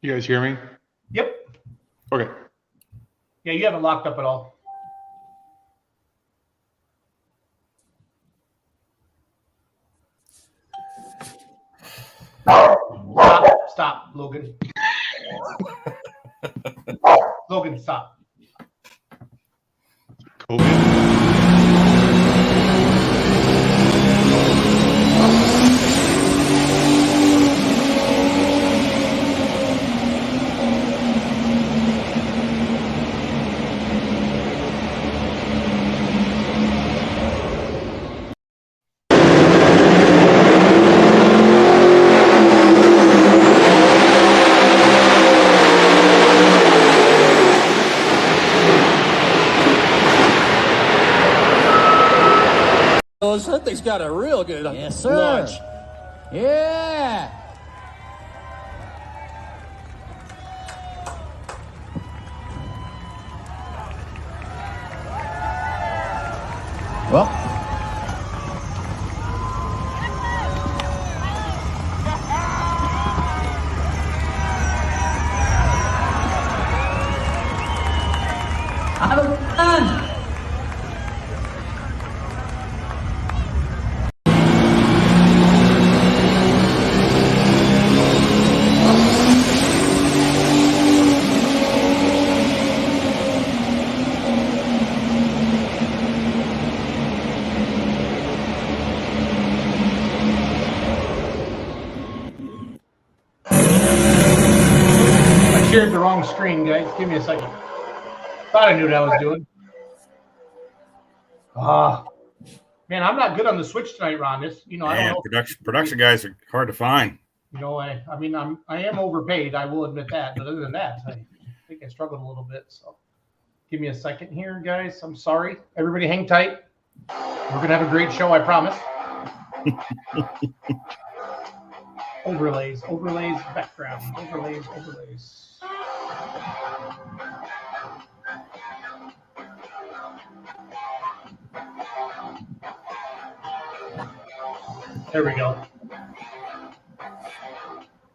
You guys hear me? Yep. Okay. Yeah, you haven't locked up at all. Stop, Logan. Logan, stop. COVID. That thing's got a real good Yes, sir. launch. Yeah. Well, have a fun. I shared the wrong screen, guys. Give me a second. Thought I knew what I was doing. Man, I'm not good on the switch tonight, Ron. I don't know. Production guys are hard to find. I am overpaid. I will admit that. But other than that, I think I struggled a little bit. So give me a second here, guys. I'm sorry. Everybody hang tight. We're going to have a great show, I promise. Overlays, background, overlays. There we go.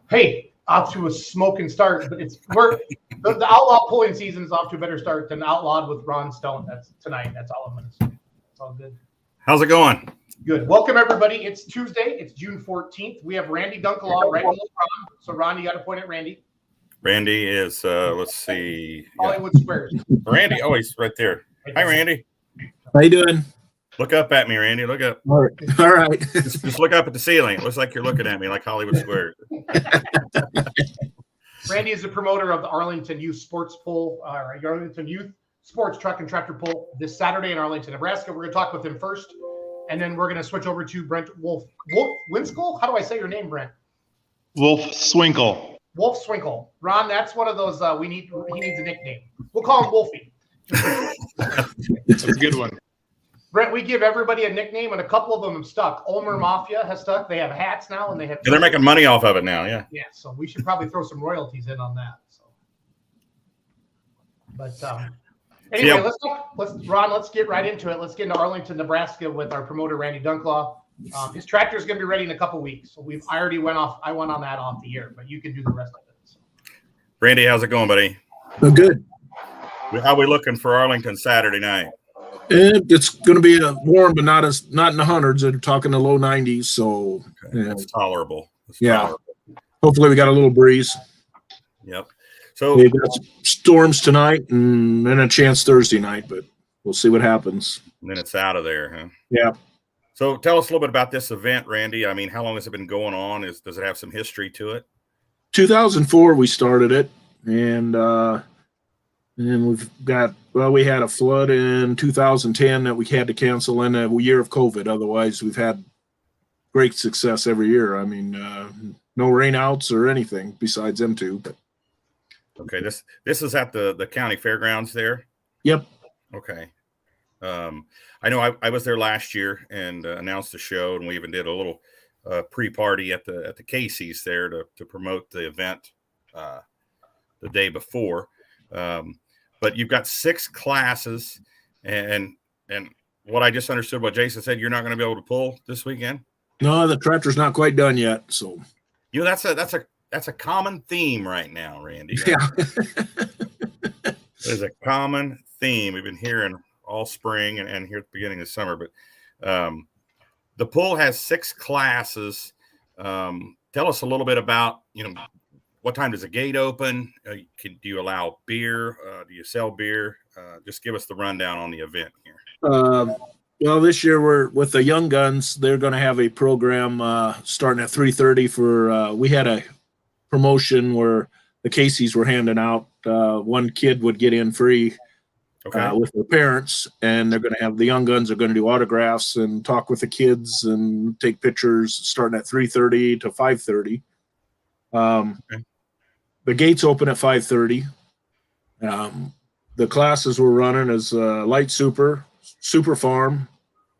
Hey, off to a smoking start, but the Outlaw pulling season is off to a better start than Outlawed with Ron Stone. That's tonight. That's all I'm going to say. It's all good. How's it going? Good. Welcome, everybody. It's Tuesday. It's June 14th. We have Randy Dunkelaw right below Ron. So, Ron, you got to point at Randy. Randy is, let's see. Hollywood Squares. Randy. Oh, he's right there. Hi, Randy. How you doing? Look up at me, Randy. Look up. All right. Just look up at the ceiling. It looks like you're looking at me like Hollywood Squares. Randy is the promoter of the Arlington Youth Sports Pull, Arlington Youth Sports Truck and Tractor Pull this Saturday in Arlington, Nebraska. We're going to talk with him first, and then we're going to switch over to Brent Winskill? How do I say your name, Brent? Wolf Swinkle. Wolf Swinkle. Ron, that's one of those he needs a nickname. We'll call him Wolfie. That's a good one. Brent, we give everybody a nickname, and a couple of them have stuck. Ulmer Mafia has stuck. They have hats now, and they have. Yeah, they're making money off of it now. Yeah. Yeah. So we should probably throw some royalties in on that. So, but anyway, let's get right into it. Let's get into Arlington, Nebraska, with our promoter Randy Dunkelaw. His tractor is going to be ready in a couple weeks, so I already went on that off the air, but you can do the rest of it. So. Randy, how's it going, buddy? Good. How are we looking for Arlington Saturday night? It's going to be warm, but not in the hundreds. They're talking the low 90s, so That's tolerable. Tolerable. Hopefully, we got a little breeze. Yep. So we got storms tonight, and then a chance Thursday night, but we'll see what happens. And then it's out of there, huh? Yeah. So tell us a little bit about this event, Randy. I mean, how long has it been going on? Does it have some history to it? 2004, we started it, and we had a flood in 2010 that we had to cancel in a year of COVID. Otherwise, we've had great success every year. I mean, no rainouts or anything besides them two. But. Okay, this is at the county fairgrounds there? Yep. Okay. I know I was there last year and announced the show, and we even did a little pre-party at the Casey's there to promote the event the day before. But you've got 6 classes, and what I just understood what Jason said, you're not going to be able to pull this weekend. No, the tractor's not quite done yet. So that's that's a common theme right now, Randy. Yeah. There's a common theme we've been hearing all spring and here at the beginning of summer. But the pool has 6 classes. Tell us a little bit about, what time does the gate open? Do you allow beer? Do you sell beer? Just give us the rundown on the event here. Well, this year we're with the Young Guns. They're going to have a program starting at 3:30 for. We had a promotion where the Caseys were handing out. One kid would get in free with their parents, and they're going to have the Young Guns are going to do autographs and talk with the kids and take pictures starting at 3:30 to 5:30. The gates open at 5:30. The classes we're running is light super, super farm,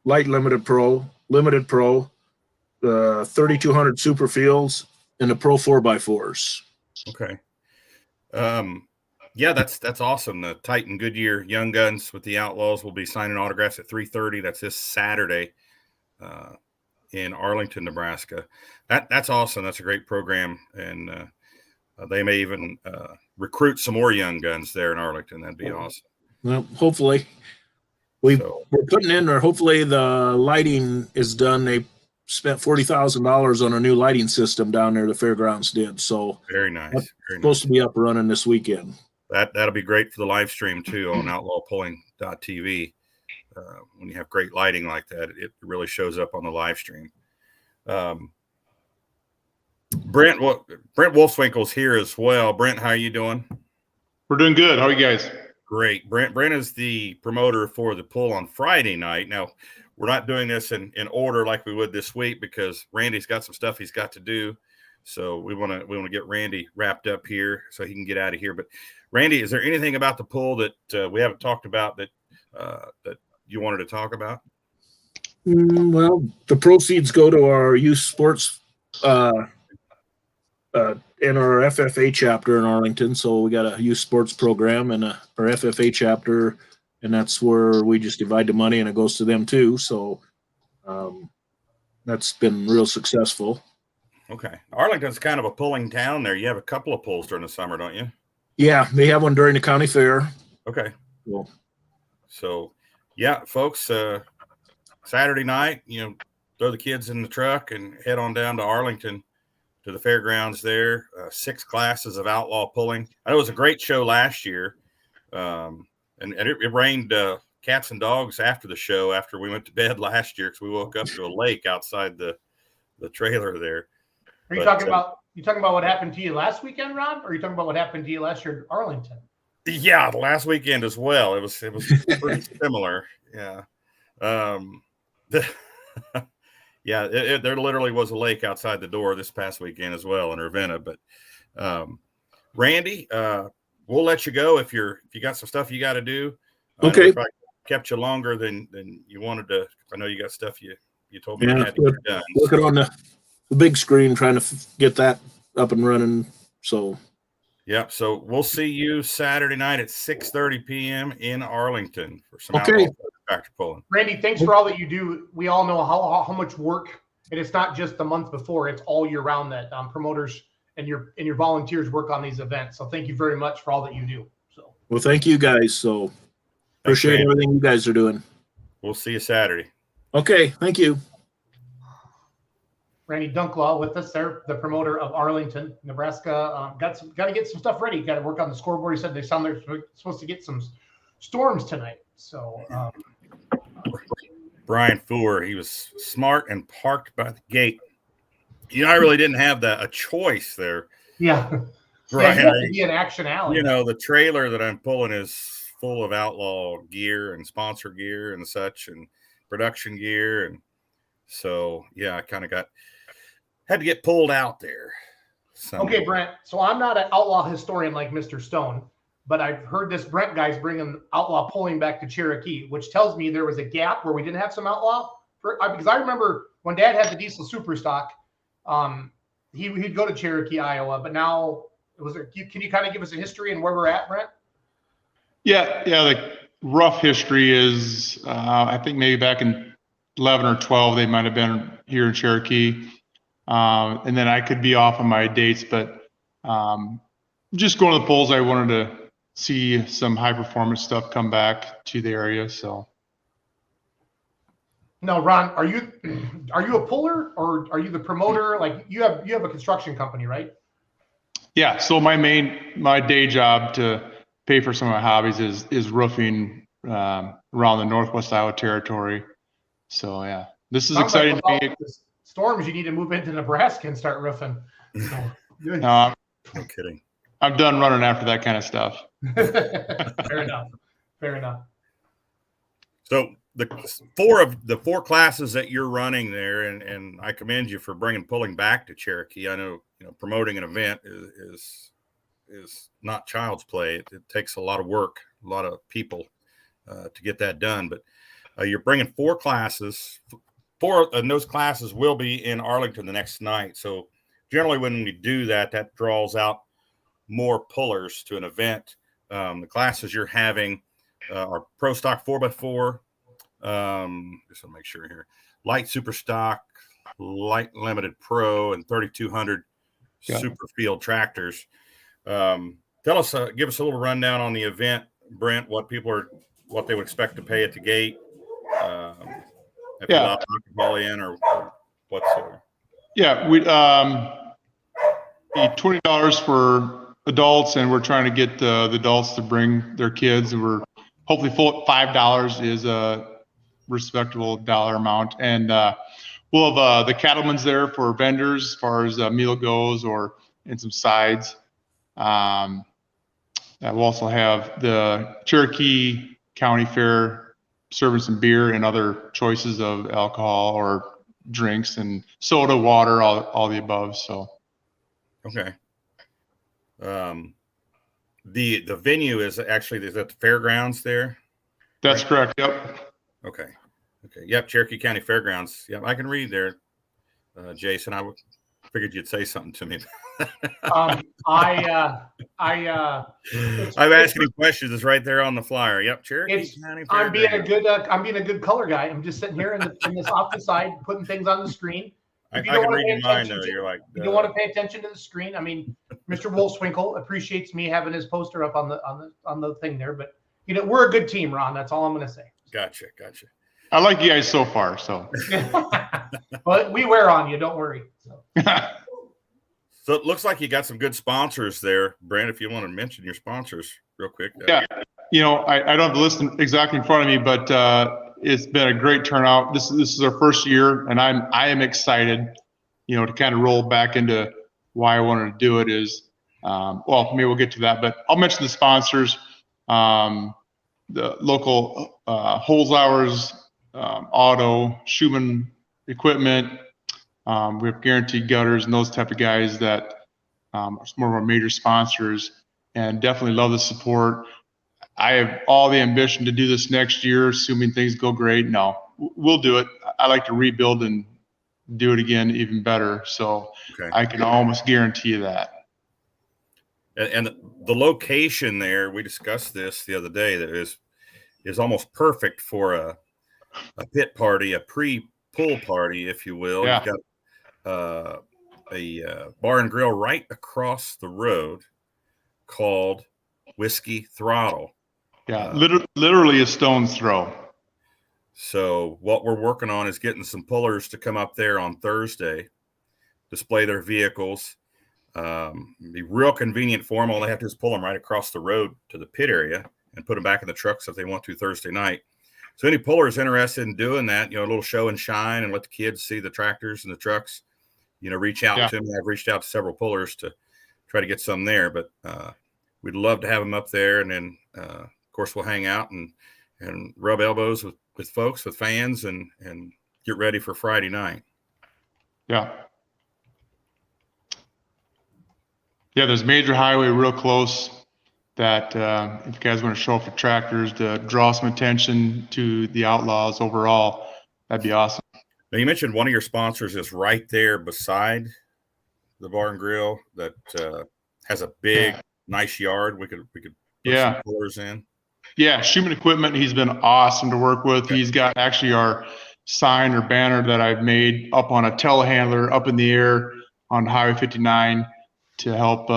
light limited pro, 3,200 super fields, and the pro 4x4s. Okay. Yeah, that's awesome. The Titan Goodyear Young Guns with the Outlaws will be signing autographs at 3:30. That's this Saturday in Arlington, Nebraska. That's awesome. That's a great program, and they may even recruit some more Young Guns there in Arlington. That'd be awesome. Well, hopefully we're putting in, or hopefully the lighting is done. They spent $40,000 on a new lighting system down there. The fairgrounds did. So very nice. Supposed to be up and running this weekend. That'll be great for the live stream too on outlawpulling.tv. When you have great lighting like that, it really shows up on the live stream. Brent Wolfswinkel's here as well. Brent, how are you doing? We're doing good. How are you guys? Great. Brent is the promoter for the pull on Friday night. Now, we're not doing this in order like we would this week because Randy's got some stuff he's got to do. So we want to get Randy wrapped up here so he can get out of here. But Randy, is there anything about the pull that we haven't talked about that you wanted to talk about? Well, the proceeds go to our youth sports in our FFA chapter in Arlington. So we got a youth sports program and our FFA chapter, and that's where we just divide the money and it goes to them too. So that's been real successful. Okay. Arlington's kind of a pulling town there. You have a couple of pulls during the summer, don't you? Yeah, they have one during the county fair. Okay. Cool. So yeah, folks, Saturday night, throw the kids in the truck and head on down to Arlington to the fairgrounds there. 6 classes of outlaw pulling. I know it was a great show last year. And it rained cats and dogs after the show, after we went to bed last year, because we woke up to a lake outside the trailer there. Are you talking about what happened to you last weekend, Ron? Or are you talking about what happened to you last year in Arlington? Yeah, the last weekend as well. It was pretty similar. Yeah. Yeah, there literally was a lake outside the door this past weekend as well in Ravenna. But Randy, we'll let you go if you got some stuff you got to do. Okay. If I kept you longer than you wanted to. I know you got stuff you told me you had to get done. Looking on the big screen, trying to get that up and running. So. Yep. So we'll see you Saturday night at 6:30 p.m. in Arlington for some tractor pulling. Randy, thanks for all that you do. We all know how much work, and it's not just the month before; it's all year round that promoters and your volunteers work on these events. So thank you very much for all that you do. So well, thank you guys. So appreciate everything you guys are doing. We'll see you Saturday. Okay. Thank you. Randy Dunklaw with us there, the promoter of Arlington, Nebraska. Got to get some stuff ready. Got to work on the scoreboard. He said they're supposed to get some storms tonight. So Brian Fuller, he was smart and parked by the gate. I really didn't have a choice there. Yeah. Brian, you have to be in Action Alley. The trailer that I'm pulling is full of outlaw gear and sponsor gear and such and production gear. And so, yeah, I kind of had to get pulled out there. Okay, Brent. So I'm not an outlaw historian like Mr. Stone, but I've heard this Brent guy's bringing outlaw pulling back to Cherokee, which tells me there was a gap where we didn't have some outlaw. Because I remember when Dad had the diesel super stock, he'd go to Cherokee, Iowa, but now can you kind of give us a history and where we're at, Brent? Yeah. The rough history is, I think maybe back in 11 or 12, they might have been here in Cherokee. And then I could be off on my dates, but Just going to the polls, I wanted to see some high performance stuff come back to the area. So. No, Ron, are you a puller or are you the promoter? Like you have a construction company, right? Yeah. So my day job to pay for some of my hobbies is roofing around the Northwest Iowa territory. So yeah, this is Sounds exciting like to me. Storms, you need to move into Nebraska and start roofing. So, No kidding. I'm done running after that kind of stuff. Fair enough. Fair enough. So the four classes that you're running there, and I commend you for bringing pulling back to Cherokee. I know, promoting an event is not child's play. It takes a lot of work, a lot of people to get that done. But you're bringing four classes. And those classes will be in Arlington the next night. So generally, when we do that, that draws out more pullers to an event. The classes you're having are Pro Stock 4x4. Just want to make sure here. Light Super Stock, Light Limited Pro, and 3200 Super Field tractors. Give us a little rundown on the event, Brent. What they would expect to pay at the gate. If you allow alcohol in or whatsoever. Yeah, we $20 for adults, and we're trying to get the adults to bring their kids. And we're hopefully full. $5 is a respectable dollar amount, and we'll have the cattlemen's there for vendors as far as meal goes, and some sides. We'll also have the Cherokee County Fair serving some beer and other choices of alcohol or drinks and soda, water, all the above. So, okay. The venue is at the fairgrounds there. That's correct. Yep. Okay. Yep. Cherokee County Fairgrounds. Yep. I can read there. Jason, figured you'd say something to me. I'm asking questions. It's right there on the flyer. Yep, Cherokee County. I'm being a good color guy. I'm just sitting here in this off the side, putting things on the screen. I can read your mind though. You're like, you don't want to pay attention to the screen. I mean, Mr. Wolfswinkle appreciates me having his poster up on the thing there, but we're a good team, Ron. That's all I'm going to say. Gotcha. I like you guys so far. So, but we wear on you. Don't worry. So. So it looks like you got some good sponsors there, Brent. If you want to mention your sponsors real quick. Yeah, I don't have the list exactly in front of me, but it's been a great turnout. This is our first year, and I am excited, to kind of roll back into why I wanted to do it is, maybe we'll get to that, but I'll mention the sponsors, the local Holzhauer's Auto, Schumann Equipment. We have Guaranteed Gutters and those type of guys that are more of our major sponsors, and definitely love the support. I have all the ambition to do this next year, assuming things go great. No, we'll do it. I like to rebuild and do it again even better. So I can almost guarantee you that. And the location there, we discussed this the other day, that is almost perfect for a pit party, a pre-pull party, if you will. Yeah. You've got a bar and grill right across the road called Whiskey Throttle. Yeah, literally a stone's throw. So what we're working on is getting some pullers to come up there on Thursday, display their vehicles. Be real convenient for them. All they have to do is pull them right across the road to the pit area and put them back in the trucks if they want to Thursday night. So any pullers interested in doing that, a little show and shine and let the kids see the tractors and the trucks, reach out to me. I've reached out to several pullers to try to get some there, but we'd love to have them up there. And then, of course, we'll hang out and rub elbows with folks, with fans, and get ready for Friday night. Yeah. Yeah, there's major highway real close that if you guys want to show up for tractors to draw some attention to the Outlaws overall, that'd be awesome. Now, you mentioned one of your sponsors is right there beside the bar and grill that has a big, nice yard. We could put some pullers in. Yeah, Schumann Equipment, he's been awesome to work with. He's got actually our sign or banner that I've made up on a telehandler up in the air on Highway 59. to help,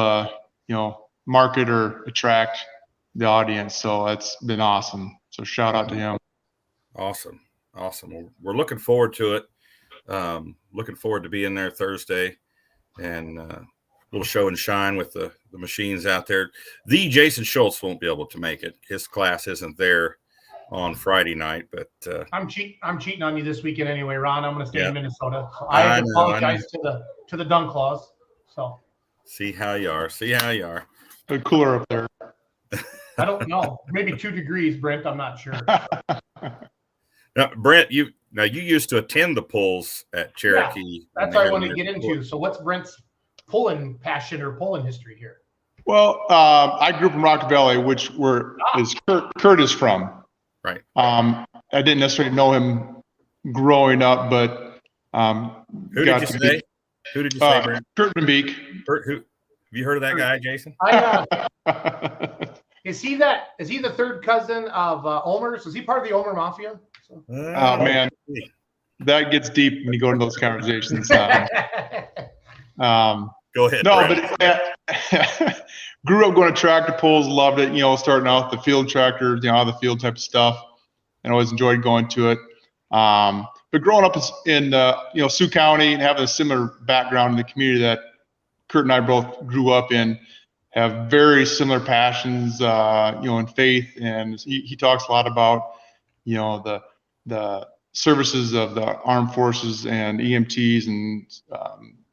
market or attract the audience. So it's been awesome. So shout out to him. Awesome. Well, we're looking forward to it. Looking forward to being there Thursday and little show and shine with the machines out there. The Jason Schultz won't be able to make it. His class isn't there on Friday night, but I'm cheating on you this weekend anyway, Ron. I'm going to stay in Minnesota. So I apologize to the Dunk Claws. So see how you are. It's cooler up there. I don't know. Maybe 2 degrees, Brent. I'm not sure. Now, Brent, you used to attend the pulls at Cherokee. Yeah, that's what I want to get into. So what's Brent's pulling passion or pulling history here? Well, I grew up in Rock Valley, which is Kurt is from. Right. I didn't necessarily know him growing up, but who did you say? Brent? Kurt Van Beek. Kurt, who? Have you heard of that guy, Jason? Is he the third cousin of Omer's? Is he part of the Omer Mafia? Oh man, that gets deep when you go into those conversations. Go ahead. No, Brent. but grew up going to tractor pulls, loved it. Starting out the field tractors, the field type of stuff, and always enjoyed going to it. But growing up in Sioux County and having a similar background in the community that Kurt and I both grew up in, have very similar passions, in faith, and he talks a lot about, the services of the armed forces and EMTs and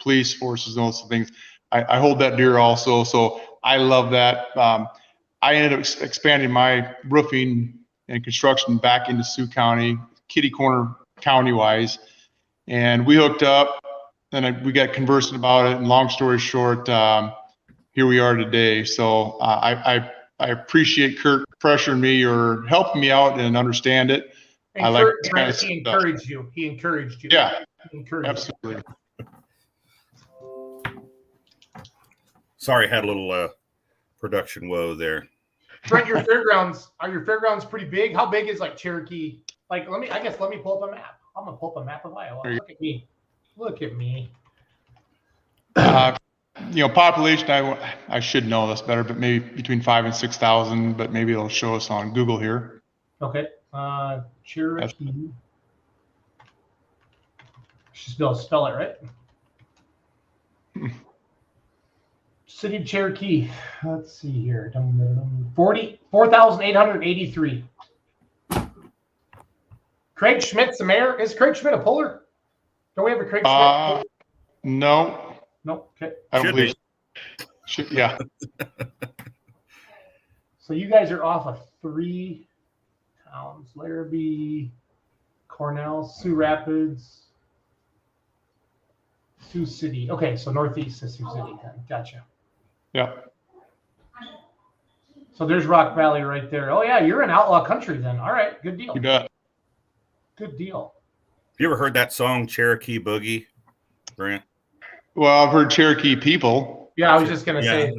police forces and those things. I hold that dear also, so I love that. I ended up expanding my roofing and construction back into Sioux County, kitty corner county-wise, and we hooked up, and we got conversing about it, and long story short, here we are today. So I appreciate Kurt pressuring me or helping me out and understand it. And he encouraged you. He encouraged you. Yeah, absolutely. Sorry, had a little production woe there. Brent, are your fairgrounds pretty big? How big is like Cherokee? Like, let me pull up a map. I'm gonna pull up a map of Iowa. Look at me. Population, I should know this better, but maybe between 5,000 and 6,000, but maybe it'll show us on Google here. Okay. Cherokee. Should be able to spell it right. City of Cherokee. Let's see here. 4,883. Craig Schmidt's the mayor. Is Craig Schmidt a puller? Don't we have a Craig Schmidt? No. No. Okay. I don't believe. Yeah. So you guys are off of 3 towns: Larrabee, Cornell, Sioux Rapids, Sioux City. Okay, so northeast of Sioux City. Gotcha. Yeah. So there's Rock Valley right there. Oh yeah, you're in outlaw country then. All right, good deal. You bet. Good deal. Have you ever heard that song Cherokee Boogie, Brent? Well, I've heard Cherokee people. Yeah, I was just gonna say.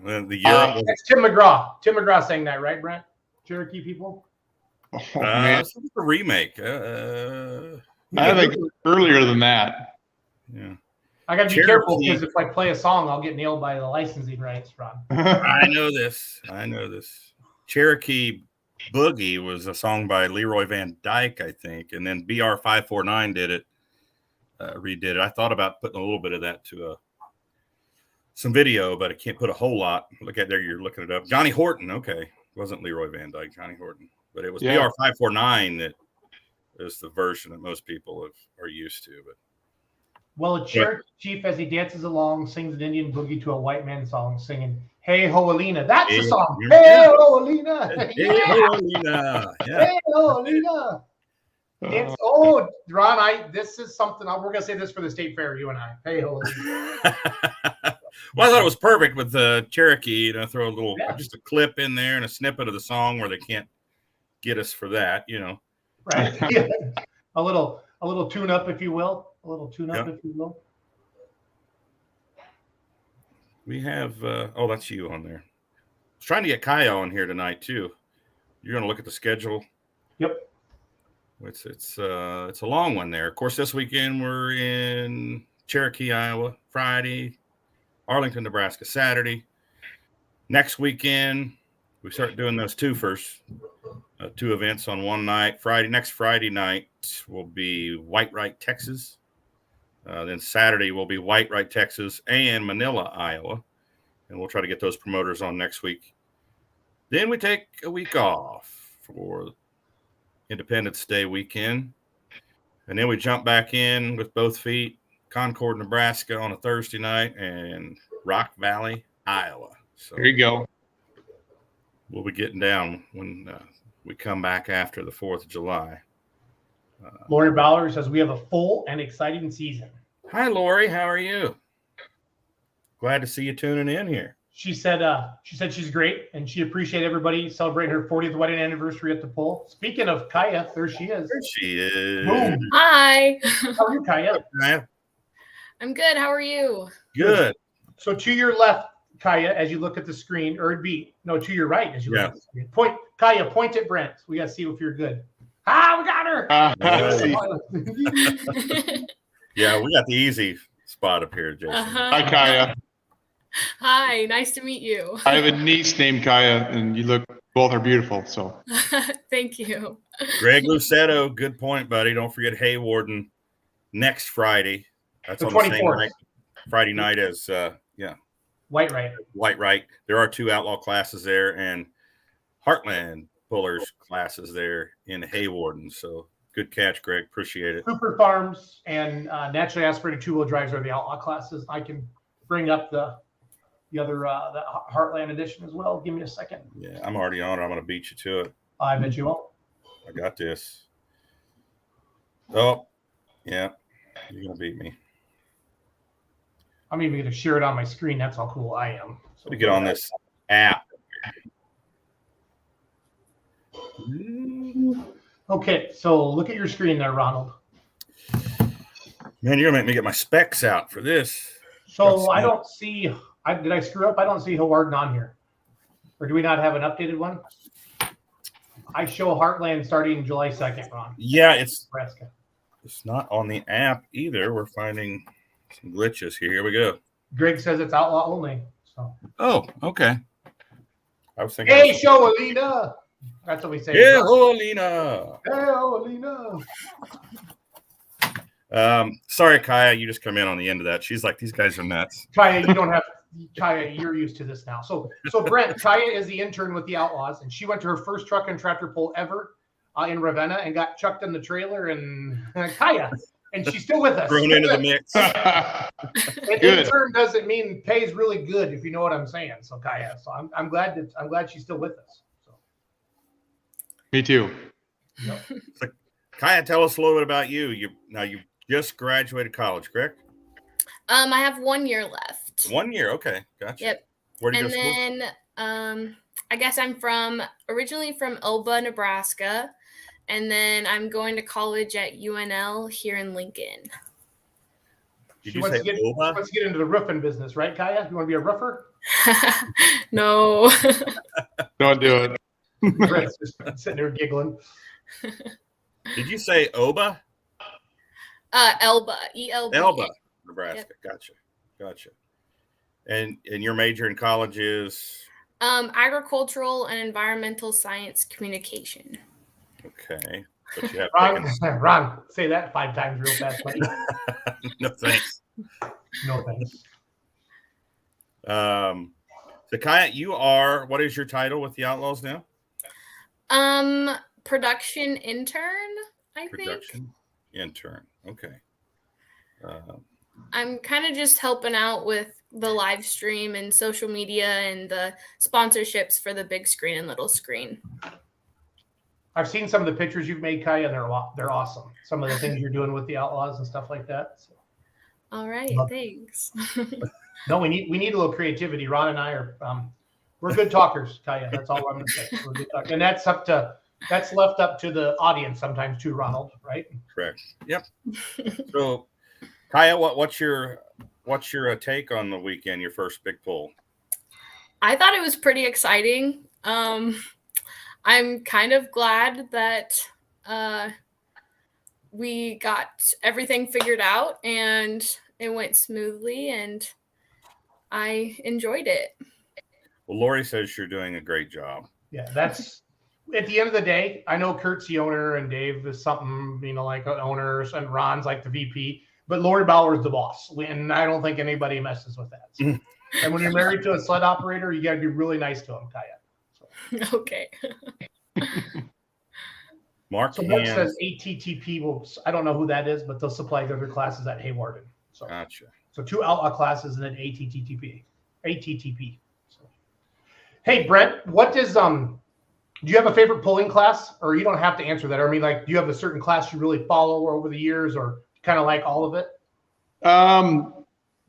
It's Tim McGraw. Tim McGraw sang that, right, Brent? Cherokee people. Oh, man. It's a remake. I think earlier than that. Yeah. I gotta be careful because if I play a song, I'll get nailed by the licensing rights, Ron. I know this. Cherokee Boogie was a song by Leroy Van Dyke, I think, and then BR 549 did it, redid it. I thought about putting a little bit of that to some video, but I can't put a whole lot. Look at there, you're looking it up. Johnny Horton, okay, it wasn't Leroy Van Dyke, Johnny Horton, but it was BR 549 that is the version that most people are used to. But well, a Cherokee chief, as he dances along, sings an Indian boogie to a white man song, singing "Hey Ho Alina." That's the song. Hey Ho Alina. Hey Ho Alina. Hey Ho Alina. Ron, this is something we're gonna say this for the state fair. You and I. Hey Ho Alina. Well, I thought it was perfect with the Cherokee. Throw a little, just a clip in there and a snippet of the song where they can't get us for that. Right. Yeah. A little tune up, if you will. If you will. We have that's you on there. I was trying to get Kaya on here tonight too. You're going to look at the schedule. Yep. It's a long one there. Of course, this weekend we're in Cherokee, Iowa. Friday, Arlington, Nebraska, Saturday. Next weekend, we start doing those twofers, 2 events on one night. Next Friday night will be Whitewright, Texas. Then Saturday will be Whitewright, Texas, and Manila, Iowa. And we'll try to get those promoters on next week. Then we take a week off for Independence Day weekend. And then we jump back in with both feet, Concord, Nebraska on a Thursday night, and Rock Valley, Iowa. So There you go. we'll be getting down when we come back after the 4th of July. Lori Bowler says we have a full and exciting season. Hi, Lori. How are you? Glad to see you tuning in here. She said she's great and she appreciated everybody celebrating her 40th wedding anniversary at the poll. Speaking of Kaya, there she is. There she is. Boom. Hi. How are you, Kaya? I'm good. How are you? Good. So to your left, Kaya, as you look at the screen, or it'd be to your right as you look at the screen. Point at Brent. We gotta see if you're good. We got her. Let's see. Yeah, we got the easy spot up here, Jason. Hi, Kaya. Hi. Nice to meet you. I have a niece named Kaya, and both are beautiful. So Thank you. Greg Lucetto, good point, buddy. Don't forget Haywarden next Friday. That's The on the same 24th. night, Friday night as Whitewright. There are 2 outlaw classes there and Heartland pullers classes there in Haywarden. So good catch, Greg. Appreciate it. Cooper Farms and naturally aspirated 2-wheel drives are the outlaw classes. I can bring up the other the Heartland edition as well. Give me a second. Yeah, I'm already on it. I'm going to beat you to it. I bet you won't. I got this. Oh, yeah. You're going to beat me. I'm even going to share it on my screen. That's how cool I am. Let me get on this app. Okay, so look at your screen there, Ronald. Man, you're going to make me get my specs out for this. So I don't see. Did I screw up? I don't see Hawarden on here. Or do we not have an updated one? I show Heartland starting July 2nd, Ron. Yeah, it's Nebraska. not on the app either. We're finding some glitches here. Here we go. Greg says it's outlaw only. So Oh, okay. I was thinking. hey, show Alina. That's what we say. Yeah, Olina. Hey, Alina. Sorry, Kaya, you just come in on the end of that. She's like, these guys are nuts. Kaya, you don't have. Kaya, you're used to this now. So Brent, Kaya is the intern with the Outlaws, and she went to her first truck and tractor pull ever in Ravenna and got chucked in the trailer. And Kaya, and she's still with us. Thrown into the mix. An intern doesn't mean pays really good, if you know what I'm saying. So Kaya, so I'm glad she's still with us. So. Me too. Yep. So, Kaya, tell us a little bit about you. You just graduated college, correct? I have 1 year left. 1 year, okay, gotcha. Yep. Where do you And go to school? then I guess I'm originally from Elba, Nebraska, and then I'm going to college at UNL here in Lincoln. Did She you wants say to get Oba? wants to get into the roofing business, right, Kaya? You want to be a roofer? No. Don't do it. Brent's just sitting there giggling. Did you say Oba? Elba, ELB. Elba, Nebraska. Yep. Gotcha. And your major in college is? Agricultural and environmental science communication. Okay. But you have Ron, say that 5 times real fast, buddy. No thanks. No thanks. So Kaya, what is your title with the Outlaws now? Production intern, I think. Production intern. Okay. I'm kind of just helping out with the live stream and social media and the sponsorships for the big screen and little screen. I've seen some of the pictures you've made, Kaya, and they're awesome. Some of the things you're doing with the Outlaws and stuff like that. So. All right, thanks. No, we need a little creativity. Ron and I are we're good talkers, Kaya. That's all I'm going to say. We're good talkers. And that's left up to the audience sometimes too, Ronald. Right? Correct. Yep. So, Kaya, what's your take on the weekend? Your first big pull? I thought it was pretty exciting. I'm kind of glad that we got everything figured out and it went smoothly. And I enjoyed it. Well, Lori says you're doing a great job. Yeah, that's at the end of the day. I know Kurt's the owner and Dave is something, like owners, and Ron's like the VP, but Lori Bauer's the boss. And I don't think anybody messes with that. So. And when you're married to a sled operator, you got to be really nice to him, Kaya. So. Okay. Mark so Mark says ATTP will, I don't know who that is, but they'll supply the other classes at Haywarden. So gotcha. So 2 outlaw classes and then ATTP. So. Hey Brent, what does do you have a favorite pulling class, or you don't have to answer that? Or I mean, like, do you have a certain class you really follow over the years, or kind of like all of it?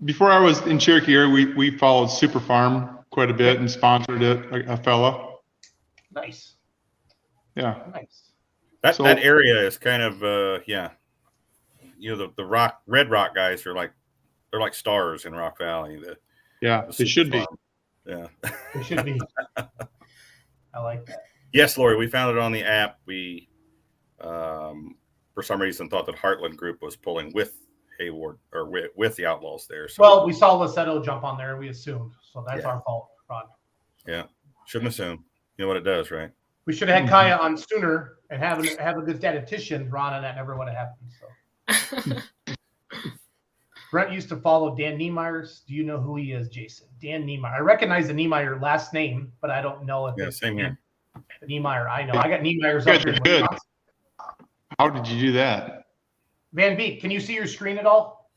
Before I was in Cherokee area, we followed Super Farm quite a bit and sponsored it, a fella. Nice. Yeah. Nice. That area is kind of the Red Rock guys are like, they're like stars in Rock Valley. They should be. Yeah. They should be. I like that. Yes, Lori, we found it on the app. We for some reason thought that Heartland Group was pulling with Hayward or with the Outlaws there. So well, we saw Lissetto jump on there and we assumed. So that's our fault, Ron. Yeah. Shouldn't assume. You know what it does, right? We should have had Kaya on sooner and have a good statistician, Ron, and that never would have happened. So Brent used to follow Dan Niemeyer's. Do you know who he is, Jason? Dan Niemeyer. I recognize the Niemeyer last name, but I don't know if it's same here. Niemeyer. I know. I got Niemeyer's You up guys here. are good. How did you do that? Van Beek, can you see your screen at all?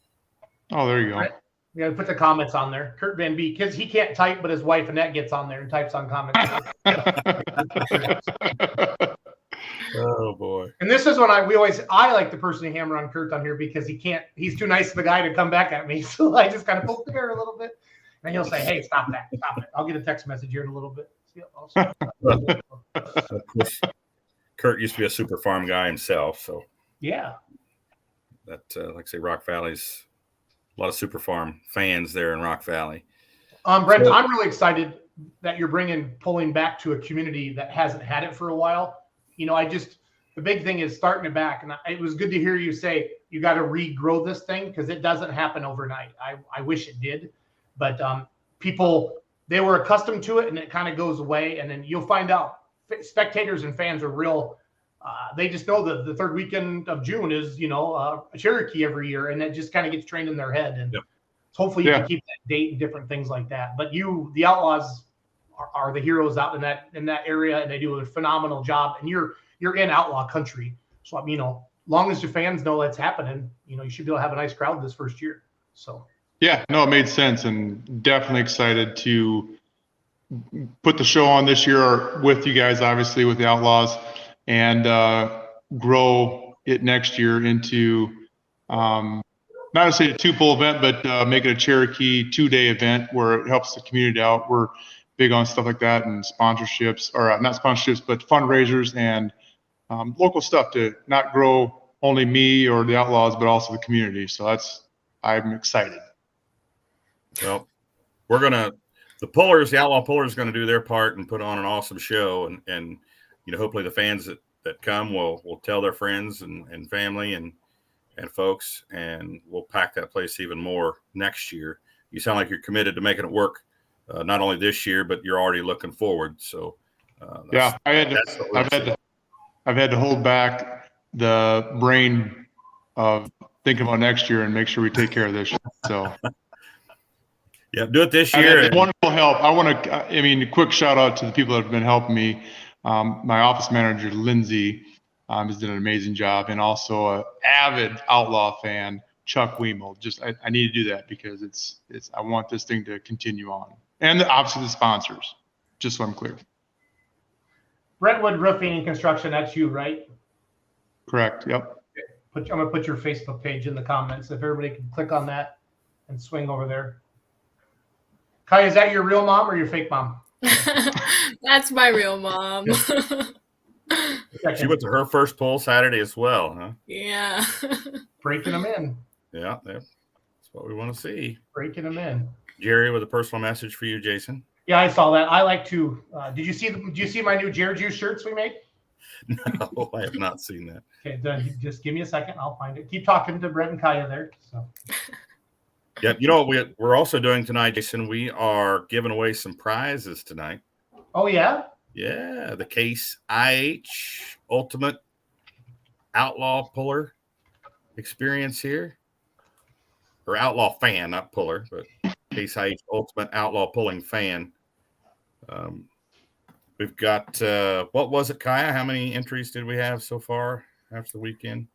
Oh, there you go. Right. We got to put the comments on there. Kurt Van Beek, because he can't type, but his wife Annette gets on there and types on comments. Oh boy! And this is when I like the person to hammer on Kurt on here because he's too nice of a guy to come back at me. So I just kind of poke the bear a little bit, and he'll say, "Hey, stop it! I'll get a text message here in a little bit." Kurt used to be a Super Farm guy himself, so yeah. That like I say, Rock Valley's a lot of Super Farm fans there in Rock Valley. Brent, I'm really excited that you're bringing pulling back to a community that hasn't had it for a while. The big thing is starting it back. And it was good to hear you say you got to regrow this thing because it doesn't happen overnight. I wish it did. But people, they were accustomed to it and it kind of goes away. And then you'll find out spectators and fans are real. They just know that the third weekend of June is, a Cherokee every year. And it just kind of gets trained in their head. And hopefully you can keep that date and different things like that. But the Outlaws, are the heroes out in that area, and they do a phenomenal job. And you're in outlaw country, so long as your fans know that's happening, you should be able to have a nice crowd this first year. So yeah, no, it made sense, and definitely excited to put the show on this year with you guys, obviously with the Outlaws, and grow it next year into not necessarily a 2-pull event, but make it a Cherokee 2-day event where it helps the community out. We're big on stuff like that and sponsorships, or not sponsorships, but fundraisers and local stuff to not grow only me or the Outlaws, but also the community. So I'm excited. Well, the Outlaw Pullers going to do their part and put on an awesome show. And hopefully the fans that come will tell their friends and family and folks, and we'll pack that place even more next year. You sound like you're committed to making it work. Not only this year, but you're already looking forward. So, I've had to hold back the brain of thinking about next year and make sure we take care of this year. So, yeah, do it this year. It's wonderful help. A quick shout out to the people that have been helping me. My office manager, Lindsay, has done an amazing job, and also an avid Outlaw fan, Chuck Weimel. I need to do that because I want this thing to continue on. And obviously the sponsors, just so I'm clear. Brentwood Roofing and Construction, that's you, right? Correct. Yep. I'm going to put your Facebook page in the comments. If everybody can click on that and swing over there. Kai, is that your real mom or your fake mom? That's my real mom. She went to her first pull Saturday as well, huh? Yeah. Breaking them in. Yeah, that's what we want to see. Breaking them in. Jerry with a personal message for you, Jason. Yeah, I saw that. I like to. Did you see my new Jerry Juice shirts we made? No, I have not seen that. Okay, then just give me a second. I'll find it. Keep talking to Brent and Kaya there. So. Yep. You know what we're also doing tonight, Jason? We are giving away some prizes tonight. Oh, yeah? Yeah, the Case IH Ultimate Outlaw Puller experience here. Or Outlaw Fan, not Puller, but Case IH Ultimate Outlaw Pulling Fan. We've got, what was it, Kaya? How many entries did we have so far after the weekend?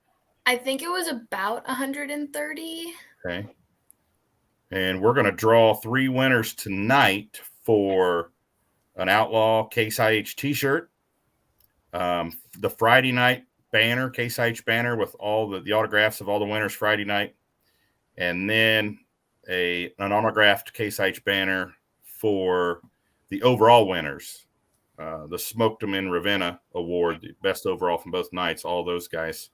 I think it was about 130. Okay. And we're going to draw 3 winners tonight for an Outlaw Case IH t-shirt, the Friday night banner, Case IH banner with all the autographs of all the winners Friday night, and then an autographed Case IH banner for the overall winners, the Smoked 'em in Ravenna award, the best overall from both nights. All those guys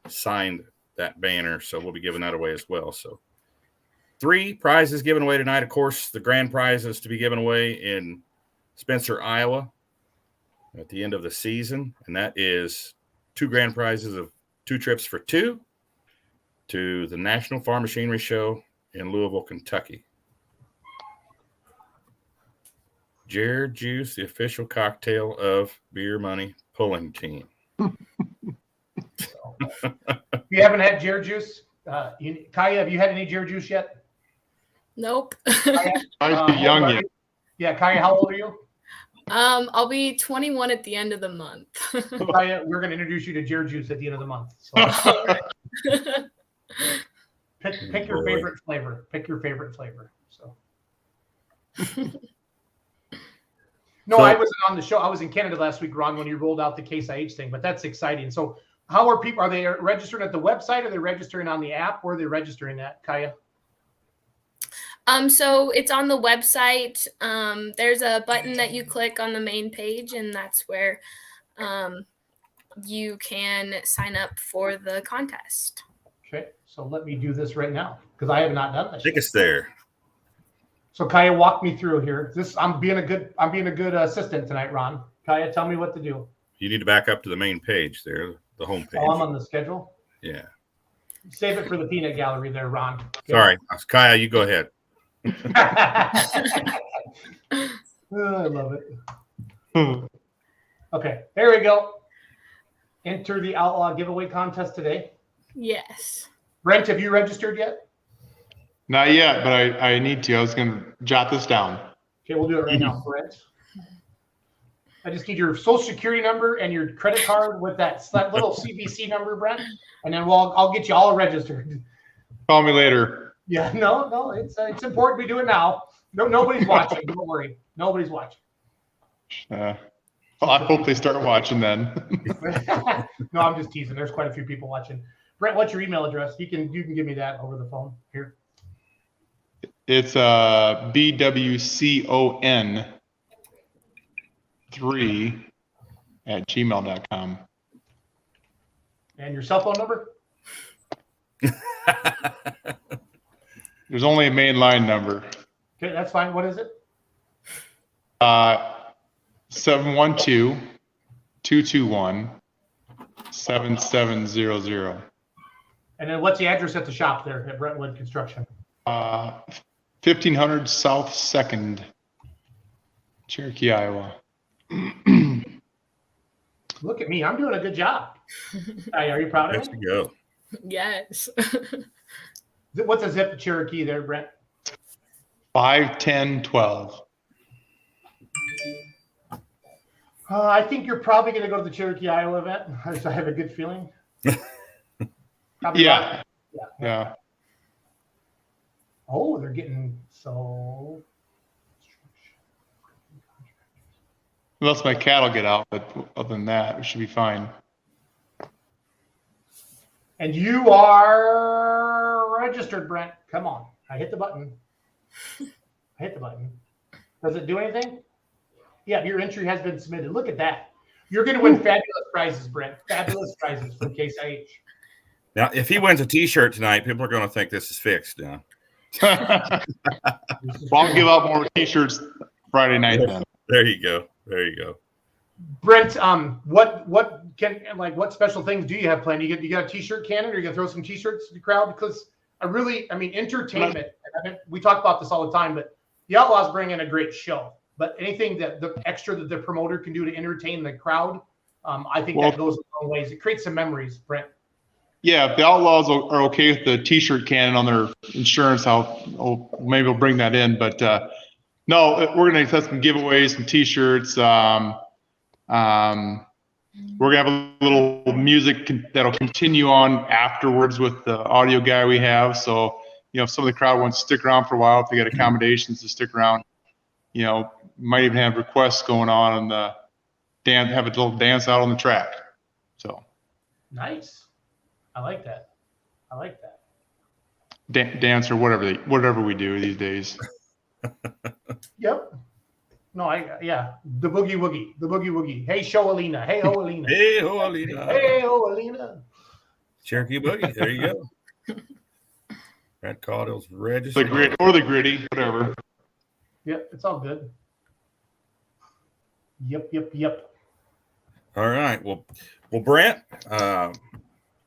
signed that banner, so we'll be giving that away as well. So 3 prizes given away tonight. Of course, the grand prize is to be given away in Spencer, Iowa at the end of the season, and that is 2 grand prizes of 2 trips for 2 to the National Farm Machinery Show in Louisville, Kentucky. Jared Juice, the official cocktail of Beer Money Pulling Team. If you haven't had Jared Juice, Kaya, have you had any Jared Juice yet? Nope. I'm too young yet. Yeah, Kaya, how old are you? I'll be 21 at the end of the month. Kaya, we're going to introduce you to Jared Juice at the end of the month. So pick your favorite flavor. Pick your favorite flavor. So. No, I wasn't on the show. I was in Canada last week, Ron, when you rolled out the Case IH thing, but that's exciting. So how are people, are they registering at the website? Are they registering on the app? Where are they registering at, Kaya? So it's on the website. There's a button that you click on the main page, and that's where you can sign up for the contest. Okay, so let me do this right now because I have not done this. I think it's there. So Kaya, walk me through here. I'm being a good assistant tonight, Ron. Kaya, tell me what to do. You need to back up to the main page there, the home page. Oh, I'm on the schedule. Yeah. Save it for the peanut gallery there, Ron. Okay. Sorry, Kaya, you go ahead. Oh, I love it. Okay, there we go. Enter the Outlaw giveaway contest today. Yes. Brent, have you registered yet? Not yet, but I need to. I was going to jot this down. Okay, we'll do it right now, Brent. I just need your social security number and your credit card with that little CVC number, Brent, and then I'll get you all registered. Call me later. Yeah, no, it's important we do it now. No, nobody's watching. Don't worry, nobody's watching. Well, I hope they start watching then. No, I'm just teasing. There's quite a few people watching. Brent, what's your email address? You can give me that over the phone here. It's bwcon3@gmail.com. And your cell phone number? There's only a main line number. Okay, that's fine. What is it? 712-221-7700. And then what's the address at the shop there at Brentwood Construction? 1500 South 2nd, Cherokee, Iowa. Look at me. I'm doing a good job. Hey, are you proud of Let's me? go. Yes. What's a zip to Cherokee there, Brent? 51012. I think you're probably going to go to the Cherokee, Iowa event. I have a good feeling. Yeah. Right. Yeah. Oh, they're getting so. Unless my cattle get out, but other than that, it should be fine. And you are registered, Brent. Come on. I hit the button. Does it do anything? Yeah, your entry has been submitted. Look at that. You're going to win fabulous prizes, Brent. Fabulous prizes from Case IH. Now, if he wins a T-shirt tonight, people are going to think this is fixed now. Well, I'll give out more T-shirts Friday night then. There you go. Brent, what special things do you have planned? You got a T-shirt cannon, or you gonna throw some T-shirts to the crowd? Because entertainment. We talk about this all the time, but the Outlaws bring in a great show. But anything that the extra that the promoter can do to entertain the crowd, I think that goes a long ways. It creates some memories, Brent. Yeah, if the Outlaws are okay with the T-shirt cannon on their insurance, maybe we'll bring that in. But no, we're going to have some giveaways, some T-shirts. We're going to have a little music that'll continue on afterwards with the audio guy we have. So, if some of the crowd wants to stick around for a while, if they got accommodations to stick around, might even have requests going on the dance, have a little dance out on the track. So nice. I like that. Dance or whatever we do these days. Yep. No, the boogie woogie. Hey, show Alina. Hey, ho, Alina. Hey, ho, Alina. Hey, ho, Alina. Cherokee boogie. There you go. Brent Caudill's registered. The gritty, whatever. Yep, it's all good. Yep. All right. Well, Brent,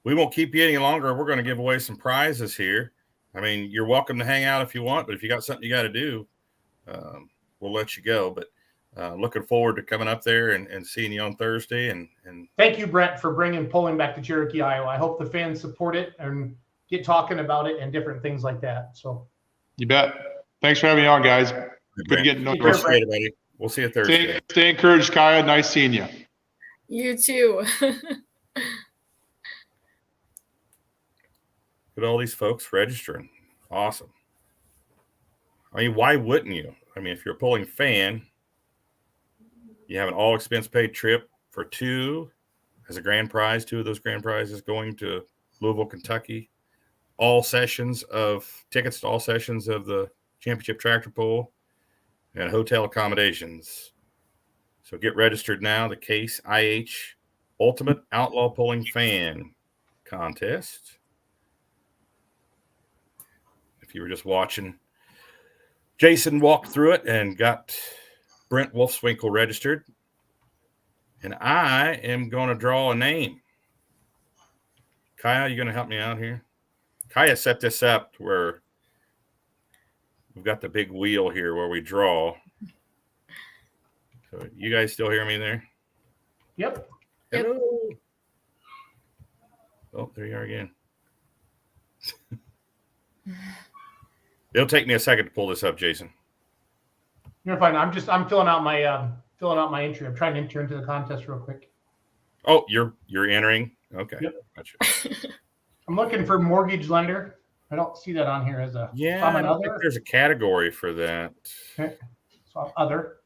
we won't keep you any longer. We're going to give away some prizes here. I mean, you're welcome to hang out if you want, but if you got something you got to do, we'll let you go. But looking forward to coming up there and seeing you on Thursday. And thank you, Brent, for pulling back to Cherokee, Iowa. I hope the fans support it and get talking about it and different things like that. So you bet. Thanks for having me on, guys. Good getting to know you. We'll see you Thursday. Stay encouraged, Kaya. Nice seeing you. You too. Look at all these folks registering. Awesome. I mean, why wouldn't you? I mean, if you're a Pulling fan, you have an all expense paid trip for two as a grand prize. Two of those grand prizes going to Louisville, Kentucky. Tickets to all sessions of the championship tractor pull and hotel accommodations. So get registered now. The Case IH Ultimate Outlaw Pulling Fan Contest. If you were just watching, Jason walked through it and got Brent Wolfswinkel registered. And I am going to draw a name. Kaya, you going to help me out here? Kaya set this up where we've got the big wheel here where we draw. So you guys still hear me there? Yep. Hello. Oh, there you are again. It'll take me a second to pull this up, Jason. You're fine. I'm filling out my entry. I'm trying to enter into the contest real quick. Oh, you're entering? Okay. Yep. Gotcha. I'm looking for mortgage lender. I don't see that on here as a. I don't think there's a category for that. Okay. So other.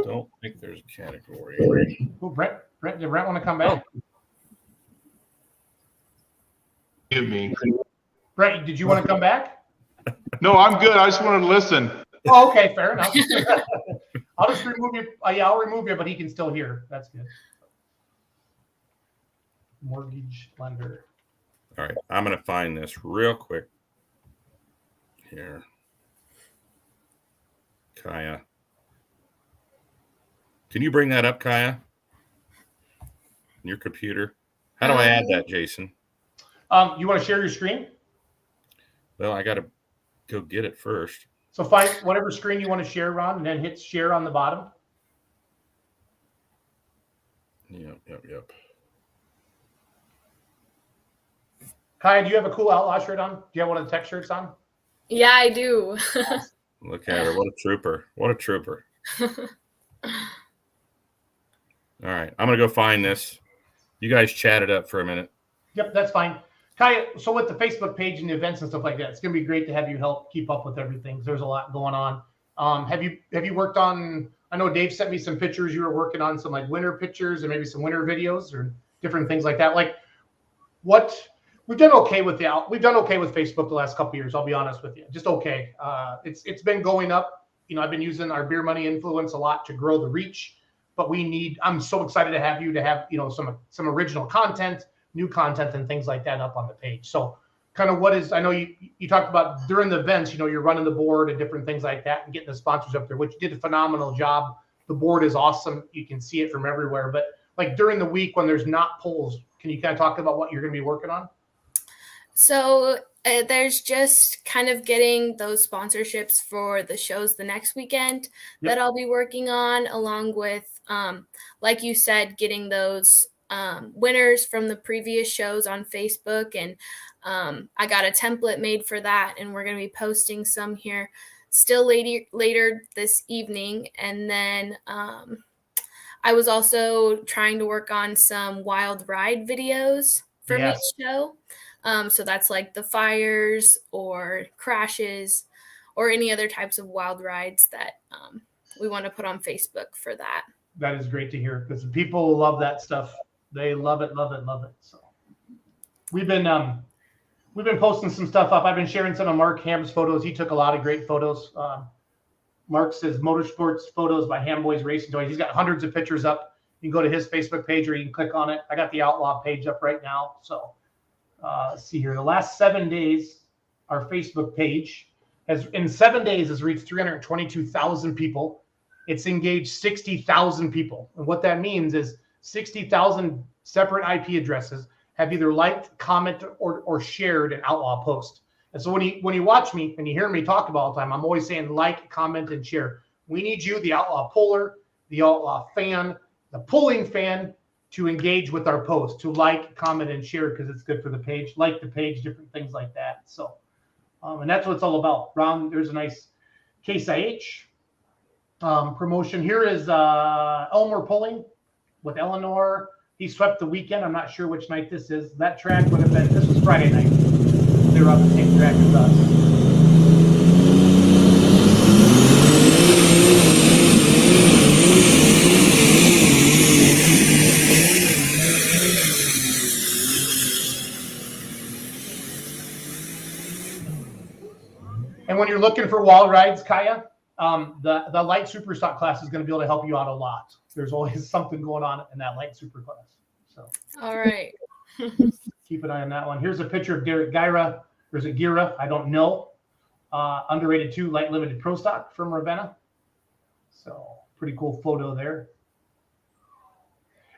Don't think there's a category. Oh, Brent, did Brent want to come back? Give me. Brent, did you want to come back? No, I'm good. I just wanted to listen. Oh, okay, fair enough. I'll just remove you. I'll remove you, but he can still hear. That's good. Mortgage lender. All right, I'm going to find this real quick here. Kaya. Can you bring that up, Kaya? On your computer? How do I add that, Jason? You want to share your screen? Well, I got to go get it first. So find whatever screen you want to share on, and then hit share on the bottom. Yep. Kaya, do you have a cool Outlaw shirt on? Do you have one of the tech shirts on? Yeah, I do. Look at her. What a trooper. What a trooper. All right. I'm going to go find this. You guys chat it up for a minute. Yep, that's fine. Kaya, so with the Facebook page and the events and stuff like that, it's going to be great to have you help keep up with everything. There's a lot going on. Have you worked on, I know Dave sent me some pictures. You were working on some like winter pictures and maybe some winter videos or different things like that. Like what we've done okay with Facebook the last couple of years. I'll be honest with you, just okay. It's been going up. I've been using our Beer Money influence a lot to grow the reach, but I'm so excited to have you to have, some original content, new content and things like that up on the page. So kind of I know you talked about during the events, you're running the board and different things like that and getting the sponsors up there, which you did a phenomenal job. The board is awesome. You can see it from everywhere, but like during the week when there's not polls, can you kind of talk about what you're going to be working on? So there's just kind of getting those sponsorships for the shows the next weekend that I'll be working on, along with, like you said, getting those winners from the previous shows on Facebook. And I got a template made for that, and we're going to be posting some here still later this evening. And then I was also trying to work on some wild ride videos from each show. So that's like the fires or crashes or any other types of wild rides that we want to put on Facebook for that. That is great to hear, because people love that stuff. They love it, love it, love it. So we've been posting some stuff up. I've been sharing some of Mark Ham's photos. He took a lot of great photos. Mark says Motorsports Photos by Ham Boys Racing Toys. He's got hundreds of pictures up. You can go to his Facebook page, or you can click on it. I got the Outlawed page up right now. So let's see here. The last 7 days, our Facebook page has reached 322,000 people. It's engaged 60,000 people. And what that means is 60,000 separate IP addresses have either liked, commented, or shared an Outlaw post. And so when you watch me and you hear me talk about all the time, I'm always saying like, comment, and share. We need you, the Outlaw puller, the Outlaw fan, the pulling fan, to engage with our post, to like, comment, and share, because it's good for the page. Like the page, different things like that. So, and that's what it's all about. Ron, there's a nice Case IH promotion. Here is Elmer pulling with Eleanor. He swept the weekend. I'm not sure which night this is. That track would have been, this was Friday night. They were on the same track as us. And when you're looking for wild rides, Kaya, the light super stock class is going to be able to help you out a lot. There's always something going on in that light super class. So, all right. Keep an eye on that one. Here's a picture of Derek Gyra. There's a Gira, I don't know. Underrated 2 light limited pro stock from Ravenna. So pretty cool photo there.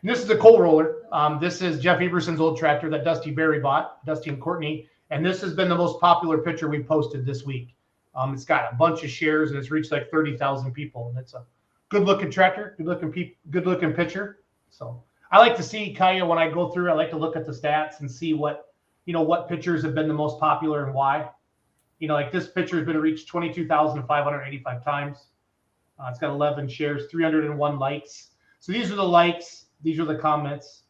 And this is a coal roller. This is Jeff Everson's old tractor that Dusty Berry bought, Dusty and Courtney. And this has been the most popular picture we posted this week. It's got a bunch of shares, and it's reached like 30,000 people. And it's a good looking tractor, good looking picture. So I like to see, Kaya, when I go through, I like to look at the stats and see what pictures have been the most popular and why. Like this picture has been reached 22,585 times. It's got 11 shares, 301 likes. So these are the likes. These are the comments.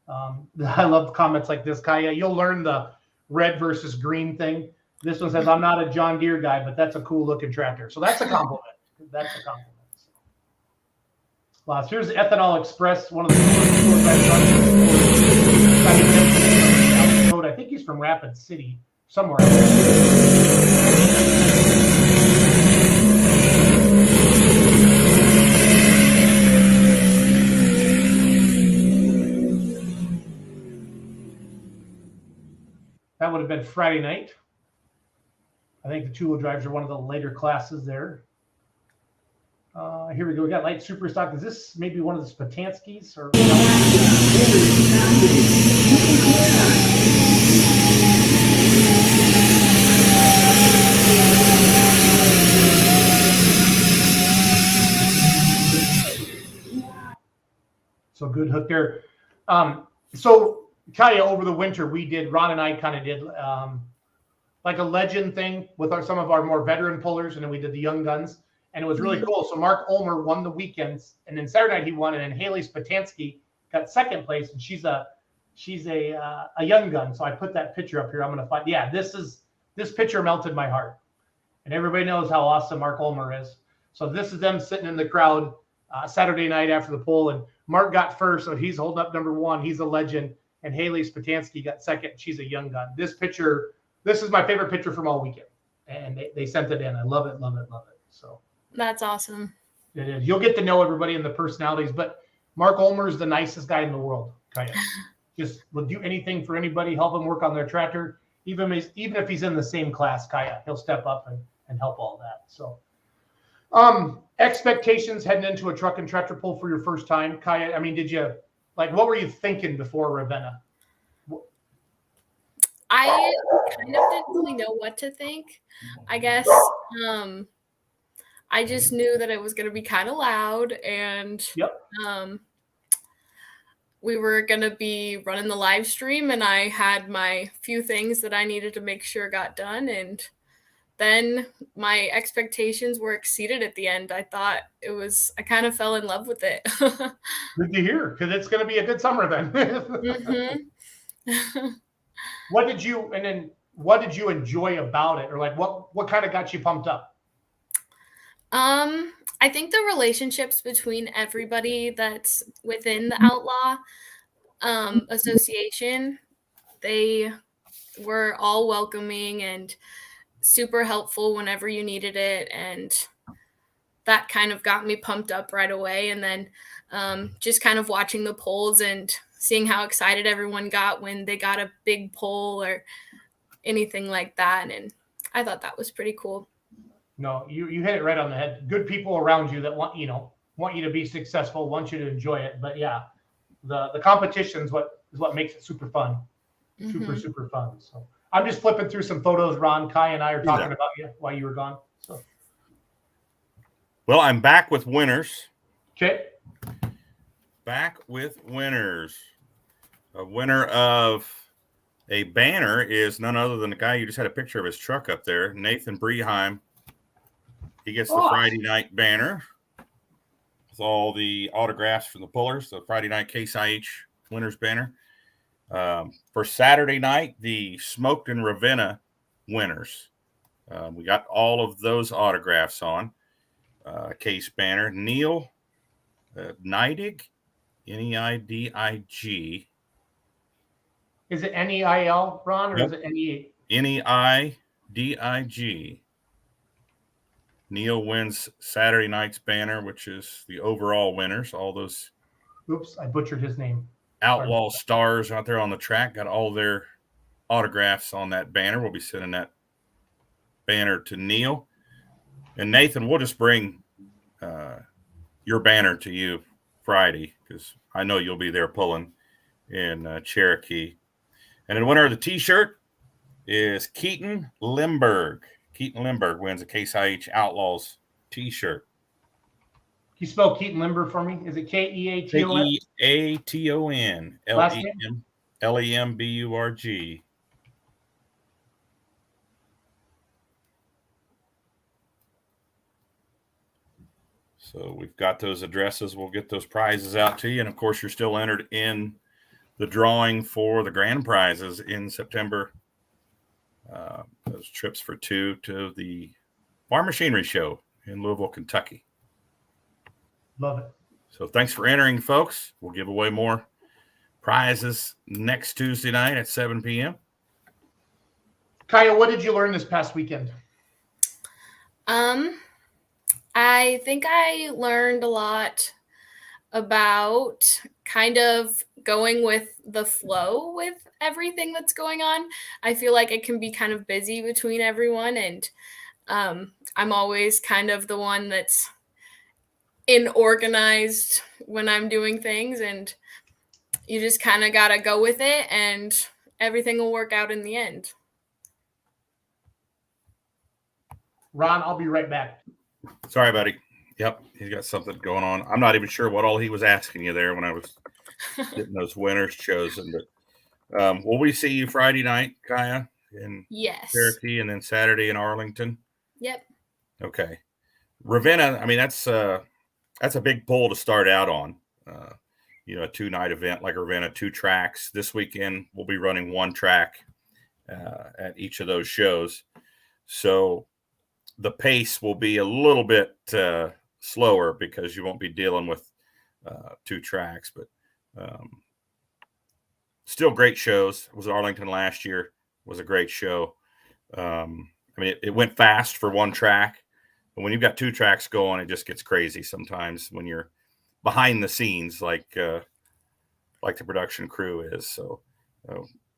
I love comments like this, Kaya. You'll learn the red versus green thing. This one says, I'm not a John Deere guy, but that's a cool looking tractor. So that's a compliment. That's a compliment. Last, here's Ethanol Express, one of the coolest I've done. I think he's from Rapid City, somewhere. That would have been Friday night. I think the two-wheel drives are one of the later classes there. Here we go. We got light super stock. Is this maybe one of the Spatanskis? Or so good hook there. So Kaya, over the winter, Ron and I kind of did like a legend thing with some of our more veteran pullers, and then we did the young guns. And it was really cool. So Mark Ulmer won the weekends, and then Saturday night he won, and then Haley Spatansky got second place, and she's a young gun. So I put that picture up here. I'm gonna find. Yeah, this picture melted my heart, and everybody knows how awesome Mark Ulmer is. So this is them sitting in the crowd Saturday night after the poll, and Mark got first, so he's holding up number 1. He's a legend, and Haley Spatansky got second. She's a young gun. This is my favorite picture from all weekend, and they sent it in. I love it, love it, love it. So. That's awesome. It is. You'll get to know everybody and the personalities, but Mark Ulmer is the nicest guy in the world. Kaya. Just will do anything for anybody, help him work on their tractor. Even if he's in the same class, Kaya, he'll step up and help all that. So expectations heading into a truck and tractor pull for your first time, Kaya. I mean, what were you thinking before Ravenna? I kind of didn't really know what to think. I guess I just knew that it was going to be kind of loud, and Yep. we were going to be running the live stream, and I had my few things that I needed to make sure got done, and then my expectations were exceeded at the end. I kind of fell in love with it. Good to hear, because it's going to be a good summer then. Mm-hmm. What did you enjoy about it, or like what kind of got you pumped up? I think the relationships between everybody that's within the Outlaw Association, they were all welcoming and super helpful whenever you needed it, and that kind of got me pumped up right away. And then just kind of watching the polls and seeing how excited everyone got when they got a big poll or anything like that, and I thought that was pretty cool. No, you hit it right on the head. Good people around you that want you to be successful, want you to enjoy it. But yeah, the competition is what makes it super fun. Super fun. So I'm just flipping through some photos. Ron, Kai, and I are talking about you while you were gone. So. Well, I'm back with winners. Okay. Back with winners. A winner of a banner is none other than the guy you just had a picture of his truck up there, Nathan Breheim. He gets the Friday night banner with all the autographs from the pullers, the Friday night Case IH winners banner. For Saturday night, the Smoked in Ravenna winners. We got all of those autographs on Case banner. Neil Neidig, Neidig. Is it NEIL, Ron, or is it NE? Neidig. Neil wins Saturday night's banner, which is the overall winners. All those. Oops, I butchered his name. Outlaw stars out there on the track got all their autographs on that banner. We'll be sending that banner to Neil. And Nathan, we'll just bring your banner to you Friday, because I know you'll be there pulling in Cherokee. And the winner of the T-shirt is Keaton Limburg. Keaton Limburg wins a Case IH Outlaws T-shirt. Can you spell Keaton Limburg for me? Is it Keaton? Keaton Lemburg. So we've got those addresses. We'll get those prizes out to you. And, of course, you're still entered in the drawing for the grand prizes in September. Those trips for two to the Farm Machinery Show in Louisville, Kentucky. Love it. So thanks for entering, folks. We'll give away more prizes next Tuesday night at 7 p.m. Kaya, what did you learn this past weekend? I think I learned a lot about kind of going with the flow with everything that's going on. I feel like it can be kind of busy between everyone, and I'm always kind of the one that's inorganized when I'm doing things, and you just kind of got to go with it and everything will work out in the end. Ron, I'll be right back. Sorry, buddy. Yep, he's got something going on. I'm not even sure what all he was asking you there when I was getting those winners chosen. But will we see you Friday night, Kaya, in Cherokee, and then Saturday in Arlington? Yep. Okay. Ravenna, I mean, that's a big pull to start out on. A 2-night event like Ravenna, 2 tracks. This weekend, we'll be running 1 track at each of those shows. So the pace will be a little bit slower because you won't be dealing with 2 tracks, but still great shows. It was Arlington last year. It was a great show. I mean, it went fast for 1 track, but when you've got 2 tracks going, it just gets crazy sometimes when you're behind the scenes like the production crew is. So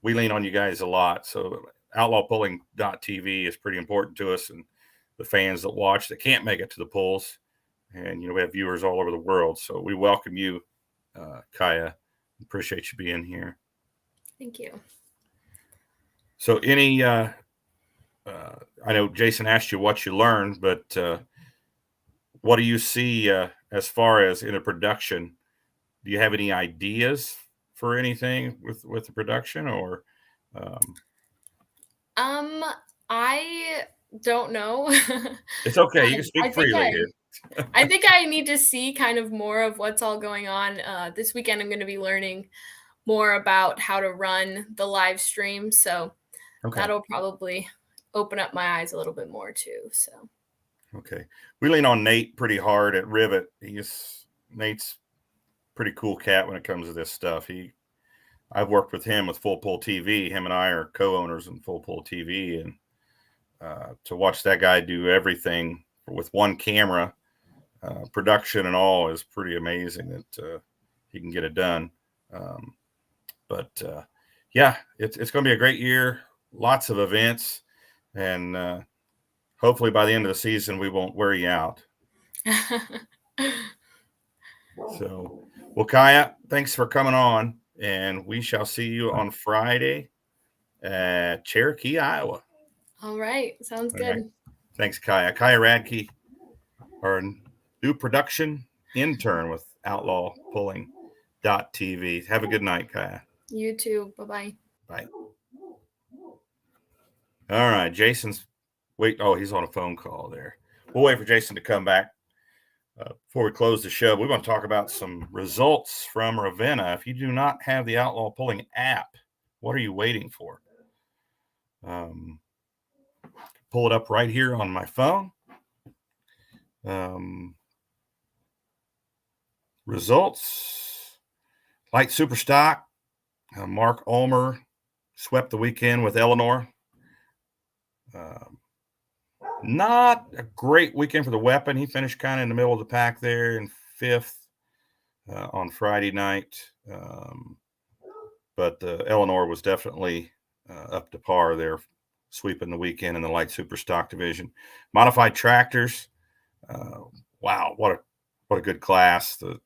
we lean on you guys a lot. So outlawpulling.tv is pretty important to us, and the fans that watch that can't make it to the polls. And, we have viewers all over the world. So we welcome you, Kaya. Appreciate you being here. Thank you. So any, I know Jason asked you what you learned, but what do you see as far as in a production? Do you have any ideas for anything with the production, or? I don't know. It's okay. You can speak I think freely here. I think I need to see kind of more of what's all going on. This weekend, I'm going to be learning more about how to run the live stream. So Okay. that'll probably open up my eyes a little bit more too. So. Okay. We lean on Nate pretty hard at Rivet. Nate's pretty cool cat when it comes to this stuff. I've worked with him with Full Pull TV. Him and I are co-owners in Full Pull TV, and to watch that guy do everything with one camera, production and all, is pretty amazing that he can get it done. Yeah, it's going to be a great year. Lots of events, and hopefully by the end of the season we won't wear you out. So, well, Kaya, thanks for coming on, and we shall see you on Friday at Cherokee, Iowa. All right. Sounds good. Right. Thanks, Kaya. Kaya Radke, our new production intern with Outlaw Pulling.tv. Have a good night, Kaya. You too. Bye-bye. Bye. All right. Jason's he's on a phone call there. We'll wait for Jason to come back. Before we close the show, we want to talk about some results from Ravenna. If you do not have the Outlaw Pulling app, what are you waiting for? Pull it up right here on my phone. Results. Light Super Stock. Mark Ulmer swept the weekend with Eleanor. Not a great weekend for the weapon. He finished kind of in the middle of the pack there in 5th on Friday night. But Eleanor was definitely up to par there, sweeping the weekend in the light super stock division. Modified tractors. Wow, what a good class. The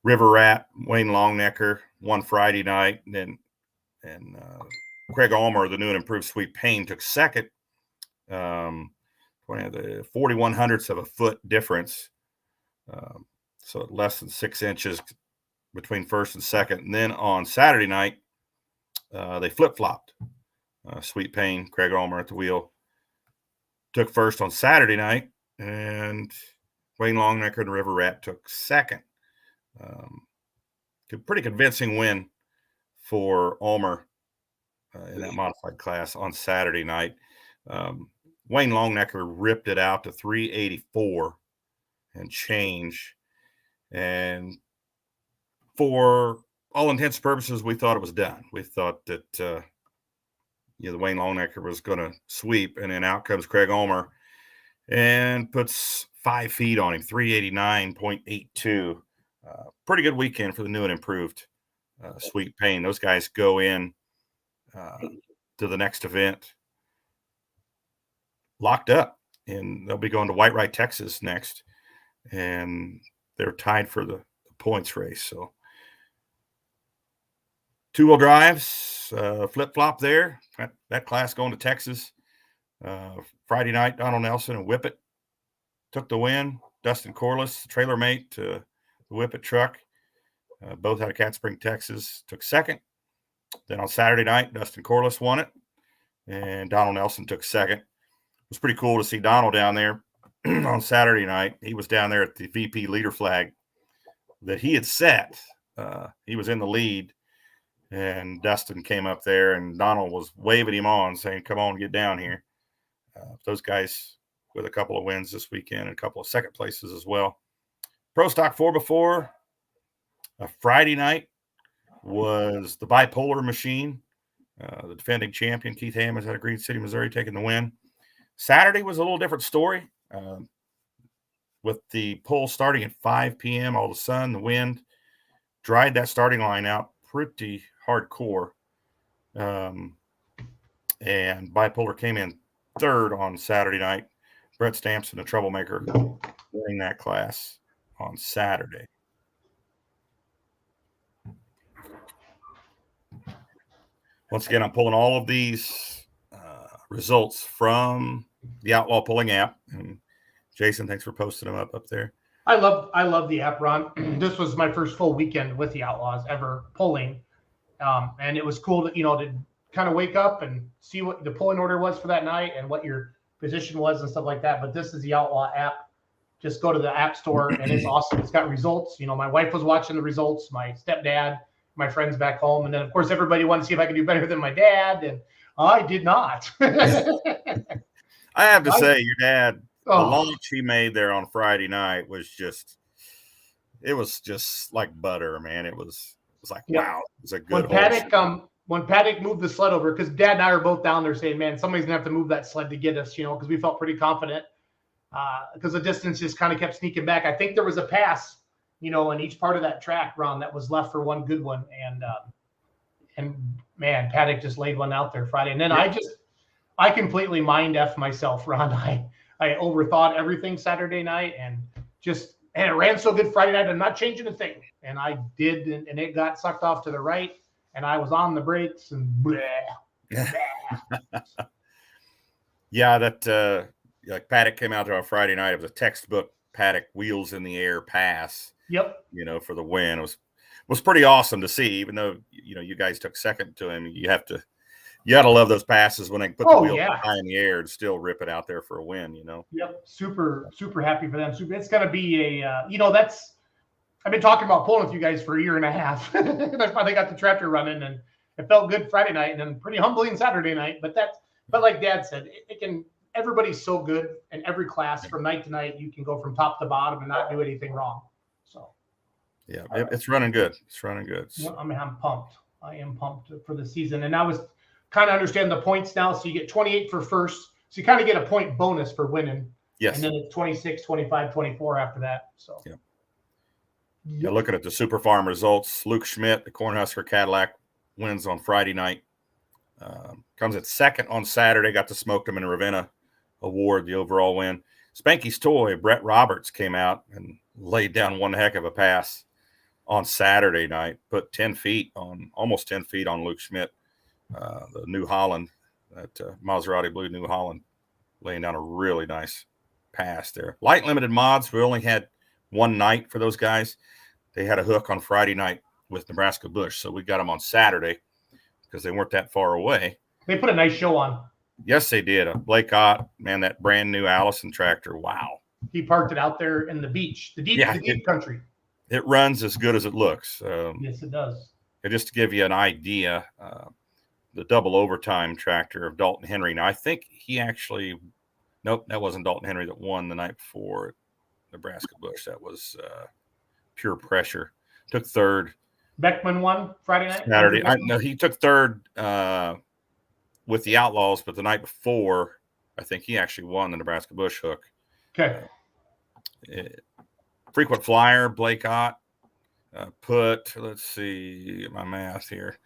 River Rat, Wayne Longnecker won Friday night. And Craig Ulmer, the new and improved Sweet Pain, took second. The 41/100ths of a foot difference. So less than 6 inches between first and second. And then on Saturday night, they flip-flopped. Sweet Pain, Craig Ulmer at the wheel, took first on Saturday night, and Wayne Longnecker and River Rat took second. Pretty convincing win for Ulmer in that modified class on Saturday night. Wayne Longnecker ripped it out to 384 and change. And for all intents and purposes, we thought it was done. We thought that the Wayne Longnecker was going to sweep, and then out comes Craig Ulmer and puts 5 feet on him, 389.82. Pretty good weekend for the new and improved Sweet Pain. Those guys go in to the next event locked up, and they'll be going to White Rye, Texas next, and they're tied for the points race. So 2-wheel drives, flip-flop there. That class going to Texas. Friday night, Donald Nelson and Whippet took the win. Dustin Corliss, trailer mate to the Whippet truck, both out of Cat Spring, Texas, took second. Then on Saturday night, Dustin Corliss won it, and Donald Nelson took second. It was pretty cool to see Donald down there on Saturday night. He was down there at the VP leader flag that he had set. He was in the lead, and Dustin came up there, and Donald was waving him on, saying, "Come on, get down here." Those guys with a couple of wins this weekend and a couple of second places as well. Pro Stock 4x4. Friday night was the Bipolar Machine. The defending champion, Keith Hammonds, out of Green City, Missouri, taking the win. Saturday was a little different story. With the pull starting at 5 p.m., all the sun, the wind, dried that starting line out pretty hardcore. And Bipolar came in third on Saturday night. Brett Stampson, a troublemaker, winning that class on Saturday. Once again, I'm pulling all of these results from the Outlaw Pulling app. And Jason, thanks for posting them up there. I love the app, Ron. This was my first full weekend with the Outlaws ever pulling. And it was cool to kind of wake up and see what the pulling order was for that night and what your position was and stuff like that. But this is the Outlaw app. Just go to the app store and it's awesome. It's got results. My wife was watching the results, my stepdad, my friends back home. And then of course, everybody wanted to see if I could do better than my dad. And I did not. I have to say your dad, the launch he made there on Friday night was just like butter, man. It was like, wow, it was a good when Paddock moved the sled over, because Dad and I are both down there saying, man, somebody's gonna have to move that sled to get us, because we felt pretty confident. Because the distance just kind of kept sneaking back. I think there was a pass, in each part of that track, Ron, that was left for one good one. And man, Paddock just laid one out there Friday. And then I completely mind F myself, Ron. I overthought everything Saturday night and it ran so good Friday night. I'm not changing a thing. And I did, and it got sucked off to the right. And I was on the brakes and Yeah, that like Paddock came out there on Friday night. It was a textbook Paddock wheels in the air pass. Yep. For the win. It was pretty awesome to see, even though you guys took second to him. You gotta love those passes when they put the wheel high in the air and still rip it out there for a win. Yep. Super, super happy for them. It's gonna be I've been talking about pulling with you guys for a year and a half. And I finally got the tractor running, and it felt good Friday night, and then pretty humbling Saturday night. But like Dad said, everybody's so good in every class from night to night. You can go from top to bottom and not do anything wrong. So, yeah, it's running good. It's running good. I'm pumped. I am pumped for the season, and I was kind of understand the points now. So you get 28 for first, so you kind of get a point bonus for winning. Yes, and then it's 26, 25, 24 after that. So, yeah. Yeah, looking at the Super Farm results, Luke Schmidt, the Cornhusker Cadillac, wins on Friday night. Comes at second on Saturday. Got to smoke him in Ravenna award, the overall win. Spanky's Toy, Brett Roberts, came out and laid down one heck of a pass on Saturday night. Put almost 10 feet on Luke Schmidt, the New Holland, that Maserati Blue New Holland, laying down a really nice pass there. Light limited mods, we only had one night for those guys. They had a hook on Friday night with Nebraska Bush, so we got them on Saturday because they weren't that far away. They put a nice show on. Yes, they did. Blake Ott, man, that brand new Allison tractor. Wow. He parked it out there in the beach, the deep country. It runs as good as it looks. Yes, it does. And just to give you an idea, the double overtime tractor of Dalton Henry. Now, I think nope, that wasn't Dalton Henry that won the night before at Nebraska Bush. That was Pure Pressure. Took third. Beckman won Friday night? Saturday. No, he took third with the Outlaws, but the night before, I think he actually won the Nebraska Bush hook. Okay. Frequent flyer, Blake Ott, let's see my math here,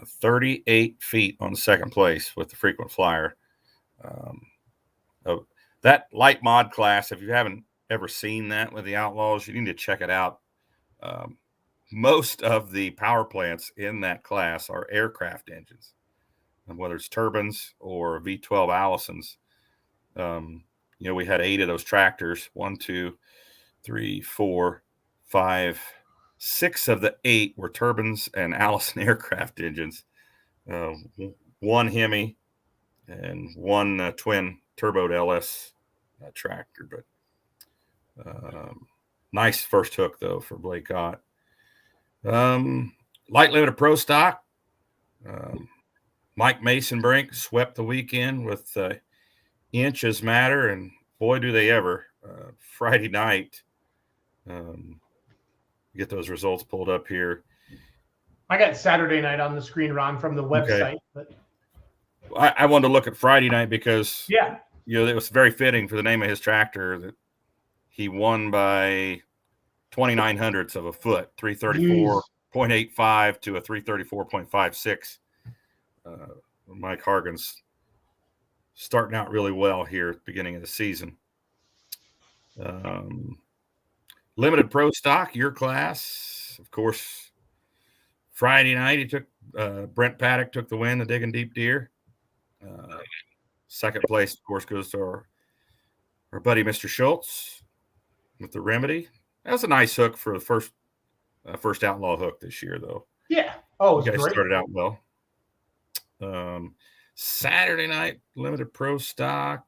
38 feet on second place with the frequent flyer. That light mod class, if you haven't ever seen that with the Outlaws, you need to check it out. Most of the power plants in that class are aircraft engines, whether it's turbines or V12 Allisons. We had 8 of those tractors. 1, 2, 3, 4, 5, 6 of the 8 were turbines and Allison aircraft engines. 1 Hemi and 1 twin turboed LS tractor. But nice first hook, though, for Blake Ott. Light limited pro stock. Mike Mason-Brink swept the weekend with inches matter, and boy, do they ever. Friday night, get those results pulled up here. I got Saturday night on the screen, Ron, from the website. Okay. But I wanted to look at Friday night because it was very fitting for the name of his tractor that he won by 29 hundredths of a foot, 334.85 to a 334.56. Mike Hargan's starting out really well here at the beginning of the season. Limited pro stock, your class, of course. Friday night, he took Brent Paddock took the win, the Digging Deep Deer. Second place, of course, goes to our buddy Mr. Schultz with the Remedy. That was a nice hook for the first Outlaw hook this year, though. Yeah. Oh, it You was guys great. started out well. Saturday night, limited pro stock.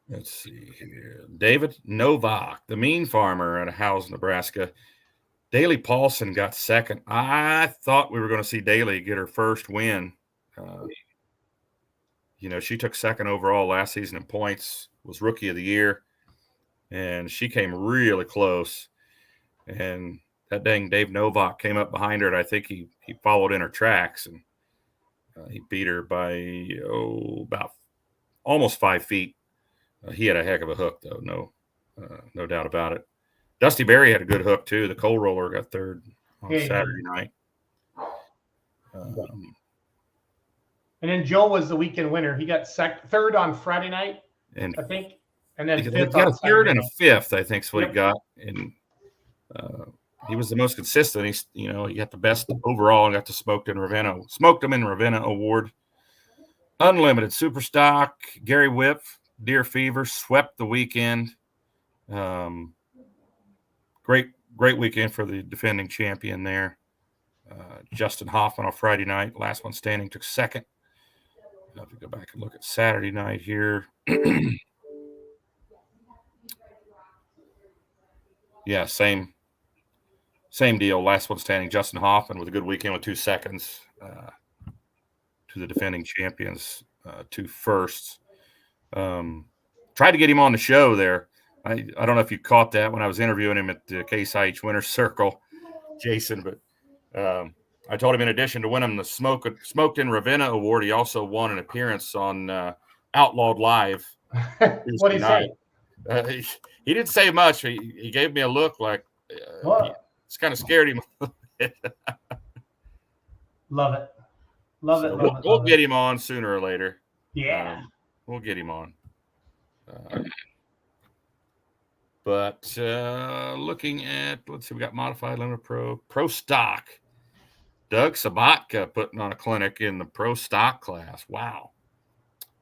Let's see here. David Novak, the mean farmer out of Howes, Nebraska. Daly Paulson got second. I thought we were going to see Daly get her first win. She took second overall last season in points, was rookie of the year, and she came really close. And that dang Dave Novak came up behind her, and I think he followed in her tracks, and he beat her by about almost 5 feet. He had a heck of a hook, though, no doubt about it. Dusty Berry had a good hook too. The coal roller got third on Saturday night. And then Joe was the weekend winner. He got third on Friday night, and I think, and then he fifth got on a third and a Saturday. fifth, I think, is what he got. And he was the most consistent. He got the best overall and got the Smoked him in Ravenna award. Unlimited super stock. Gary Whip, Deer Fever swept the weekend. Great weekend for the defending champion there. Justin Hoffman on Friday night, last one standing, took second. I'll have to go back and look at Saturday night here. Yeah, same deal. Last one standing, Justin Hoffman with a good weekend with 2 seconds to the defending champions, 2 firsts. Tried to get him on the show there. I don't know if you caught that when I was interviewing him at the Case IH Winner's Circle, Jason, but I told him in addition to winning the Smoked in Ravenna award, he also won an appearance on Outlawed Live. What did he say? He didn't say much. He gave me a look like it's kind of scared him. Love it. Love it. We'll get him on sooner or later. Yeah. We'll get him on. But looking at, let's see, we got modified limited pro stock. Doug Sabatka putting on a clinic in the pro stock class. Wow.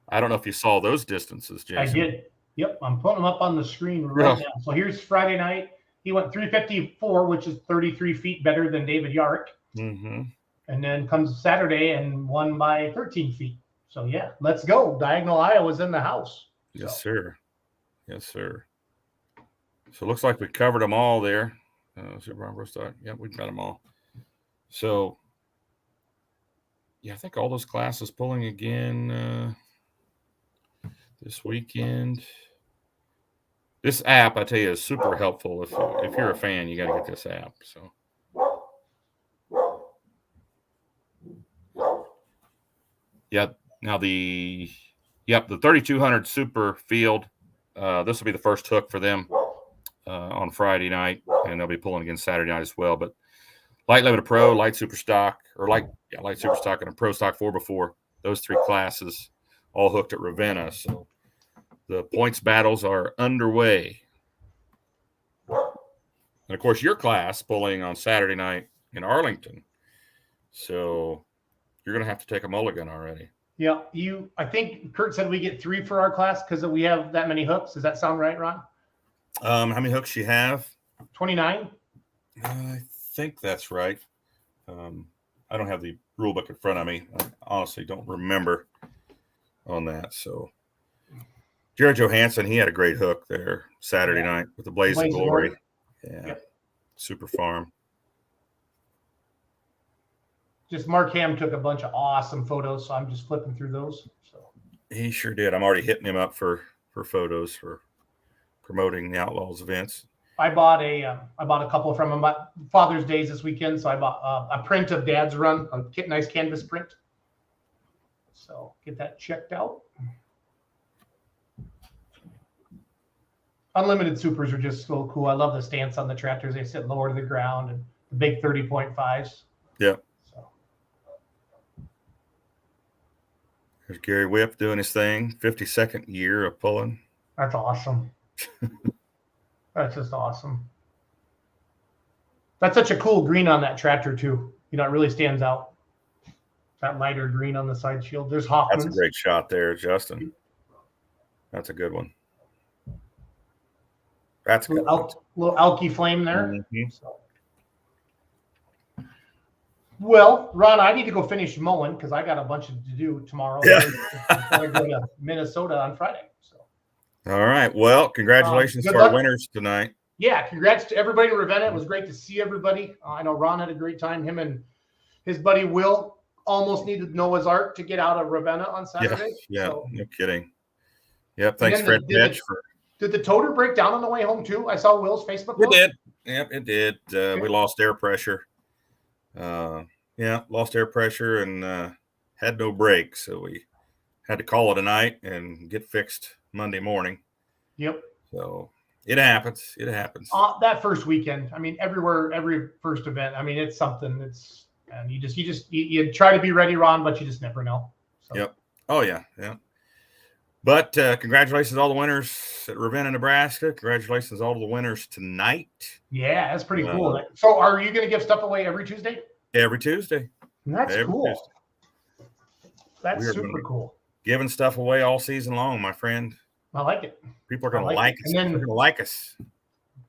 I don't know if you saw those distances, Jason. I did. Yep. I'm putting them up on the screen right now. So here's Friday night. He went 354, which is 33 feet better than David Yark. Mm-hmm. And then comes Saturday and won by 13 feet. So, yeah, let's go. Diagonal Iowa's in the house. Yes, sir. Yes, sir. So it looks like we covered them all there. Yep, we've got them all. So, yeah, I think all those classes pulling again this weekend. This app, I tell you, is super helpful. If you're a fan, you got to get this app. So, yeah. Now the 3200 Super Field. This will be the first hook for them on Friday night, and they'll be pulling again Saturday night as well. But light limited pro, light super stock, light super stock, and a pro stock 4x4. Those 3 classes all hooked at Ravenna. So the points battles are underway. And of course, your class pulling on Saturday night in Arlington. So you're going to have to take a mulligan already. Yeah, I think Kurt said we get 3 for our class because we have that many hooks. Does that sound right, Ron? How many hooks you have? 29. I think that's right. I don't have the rule book in front of me. I honestly don't remember on that. So Jared Johansson, he had a great hook there Saturday night with the Blazing Glory. Yeah, yep. Super farm. Just Mark Ham took a bunch of awesome photos, so I'm just flipping through those. So he sure did. I'm already hitting him up for photos for promoting the Outlaws events. I bought a couple from him. Father's Day's this weekend, so I bought a print of Dad's Run, a nice canvas print. So get that checked out. Unlimited supers are just so cool. I love the stance on the tractors. They sit lower to the ground and the big 30.5s. Yeah. There's Gary Whip doing his thing. 52nd year of pulling. That's awesome. That's just awesome. That's such a cool green on that tractor too. It really stands out. That lighter green on the side shield. There's That's Hoffman's. a great shot there, Justin. That's a good one. That's a good one. Little Elky flame there. Mhm. So. Well, Ron, I need to go finish mowing because I got a bunch to do tomorrow. Yeah. I go to Minnesota on Friday. So. All right. Well, congratulations Good to our luck. winners tonight. Yeah, congrats to everybody in Ravenna. It was great to see everybody. I know Ron had a great time. Him and his buddy Will almost needed Noah's Ark to get out of Ravenna on Saturday. Yeah, So. no kidding. Yep. Thanks, then Fred did Petch. the toter break down on the way home too? I saw Will's Facebook It post. did. Yep, it did. We lost air pressure. Lost air pressure and had no brake. So we had to call it a night and get fixed Monday morning. Yep. So it happens. It happens. That first weekend, I mean, every first event, I mean, it's something. And you try to be ready, Ron, but you just never know. So. Yep. Oh yeah. Yeah. But congratulations to all the winners at Ravenna, Nebraska. Congratulations to all the winners tonight. Yeah, that's pretty cool. So are you going to give stuff away every Tuesday? Every Tuesday. That's every cool. Tuesday. That's super cool. Giving stuff away all season long, my friend. I like it. People are going to like us. And then, they're going to like us.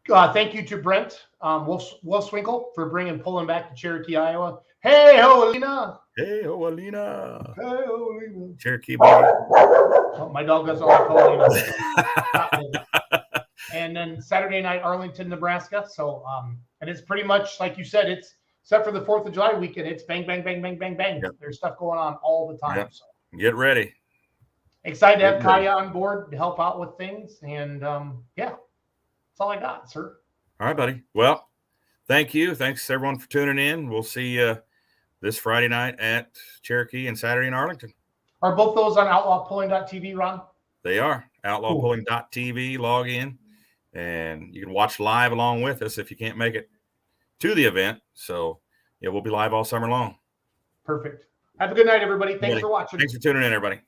Thank you to Brent Wolf-Swinkle for pulling back to Cherokee, Iowa. Hey ho, Alina. Hey ho, Alina. Hey ho, Alina. Cherokee baby. Oh, my dog doesn't like Alina. And then Saturday night, Arlington, Nebraska. So and it's pretty much like you said, it's except for the 4th of July weekend, it's bang, bang, bang, bang, bang, bang. Yep. There's stuff going on all the time. Yep. So. Get ready. Excited to have Kaya on board to help out with things. And that's all I got, sir. All right, buddy. Well, thank you. Thanks everyone for tuning in. We'll see you this Friday night at Cherokee and Saturday in Arlington. Are both those on outlawpulling.tv, Ron? They are. Outlawpulling.tv. Log in and you can watch live along with us if you can't make it to the event. So, yeah, we'll be live all summer long. Perfect. Have a good night, everybody. Thanks for watching. Thanks for tuning in, everybody.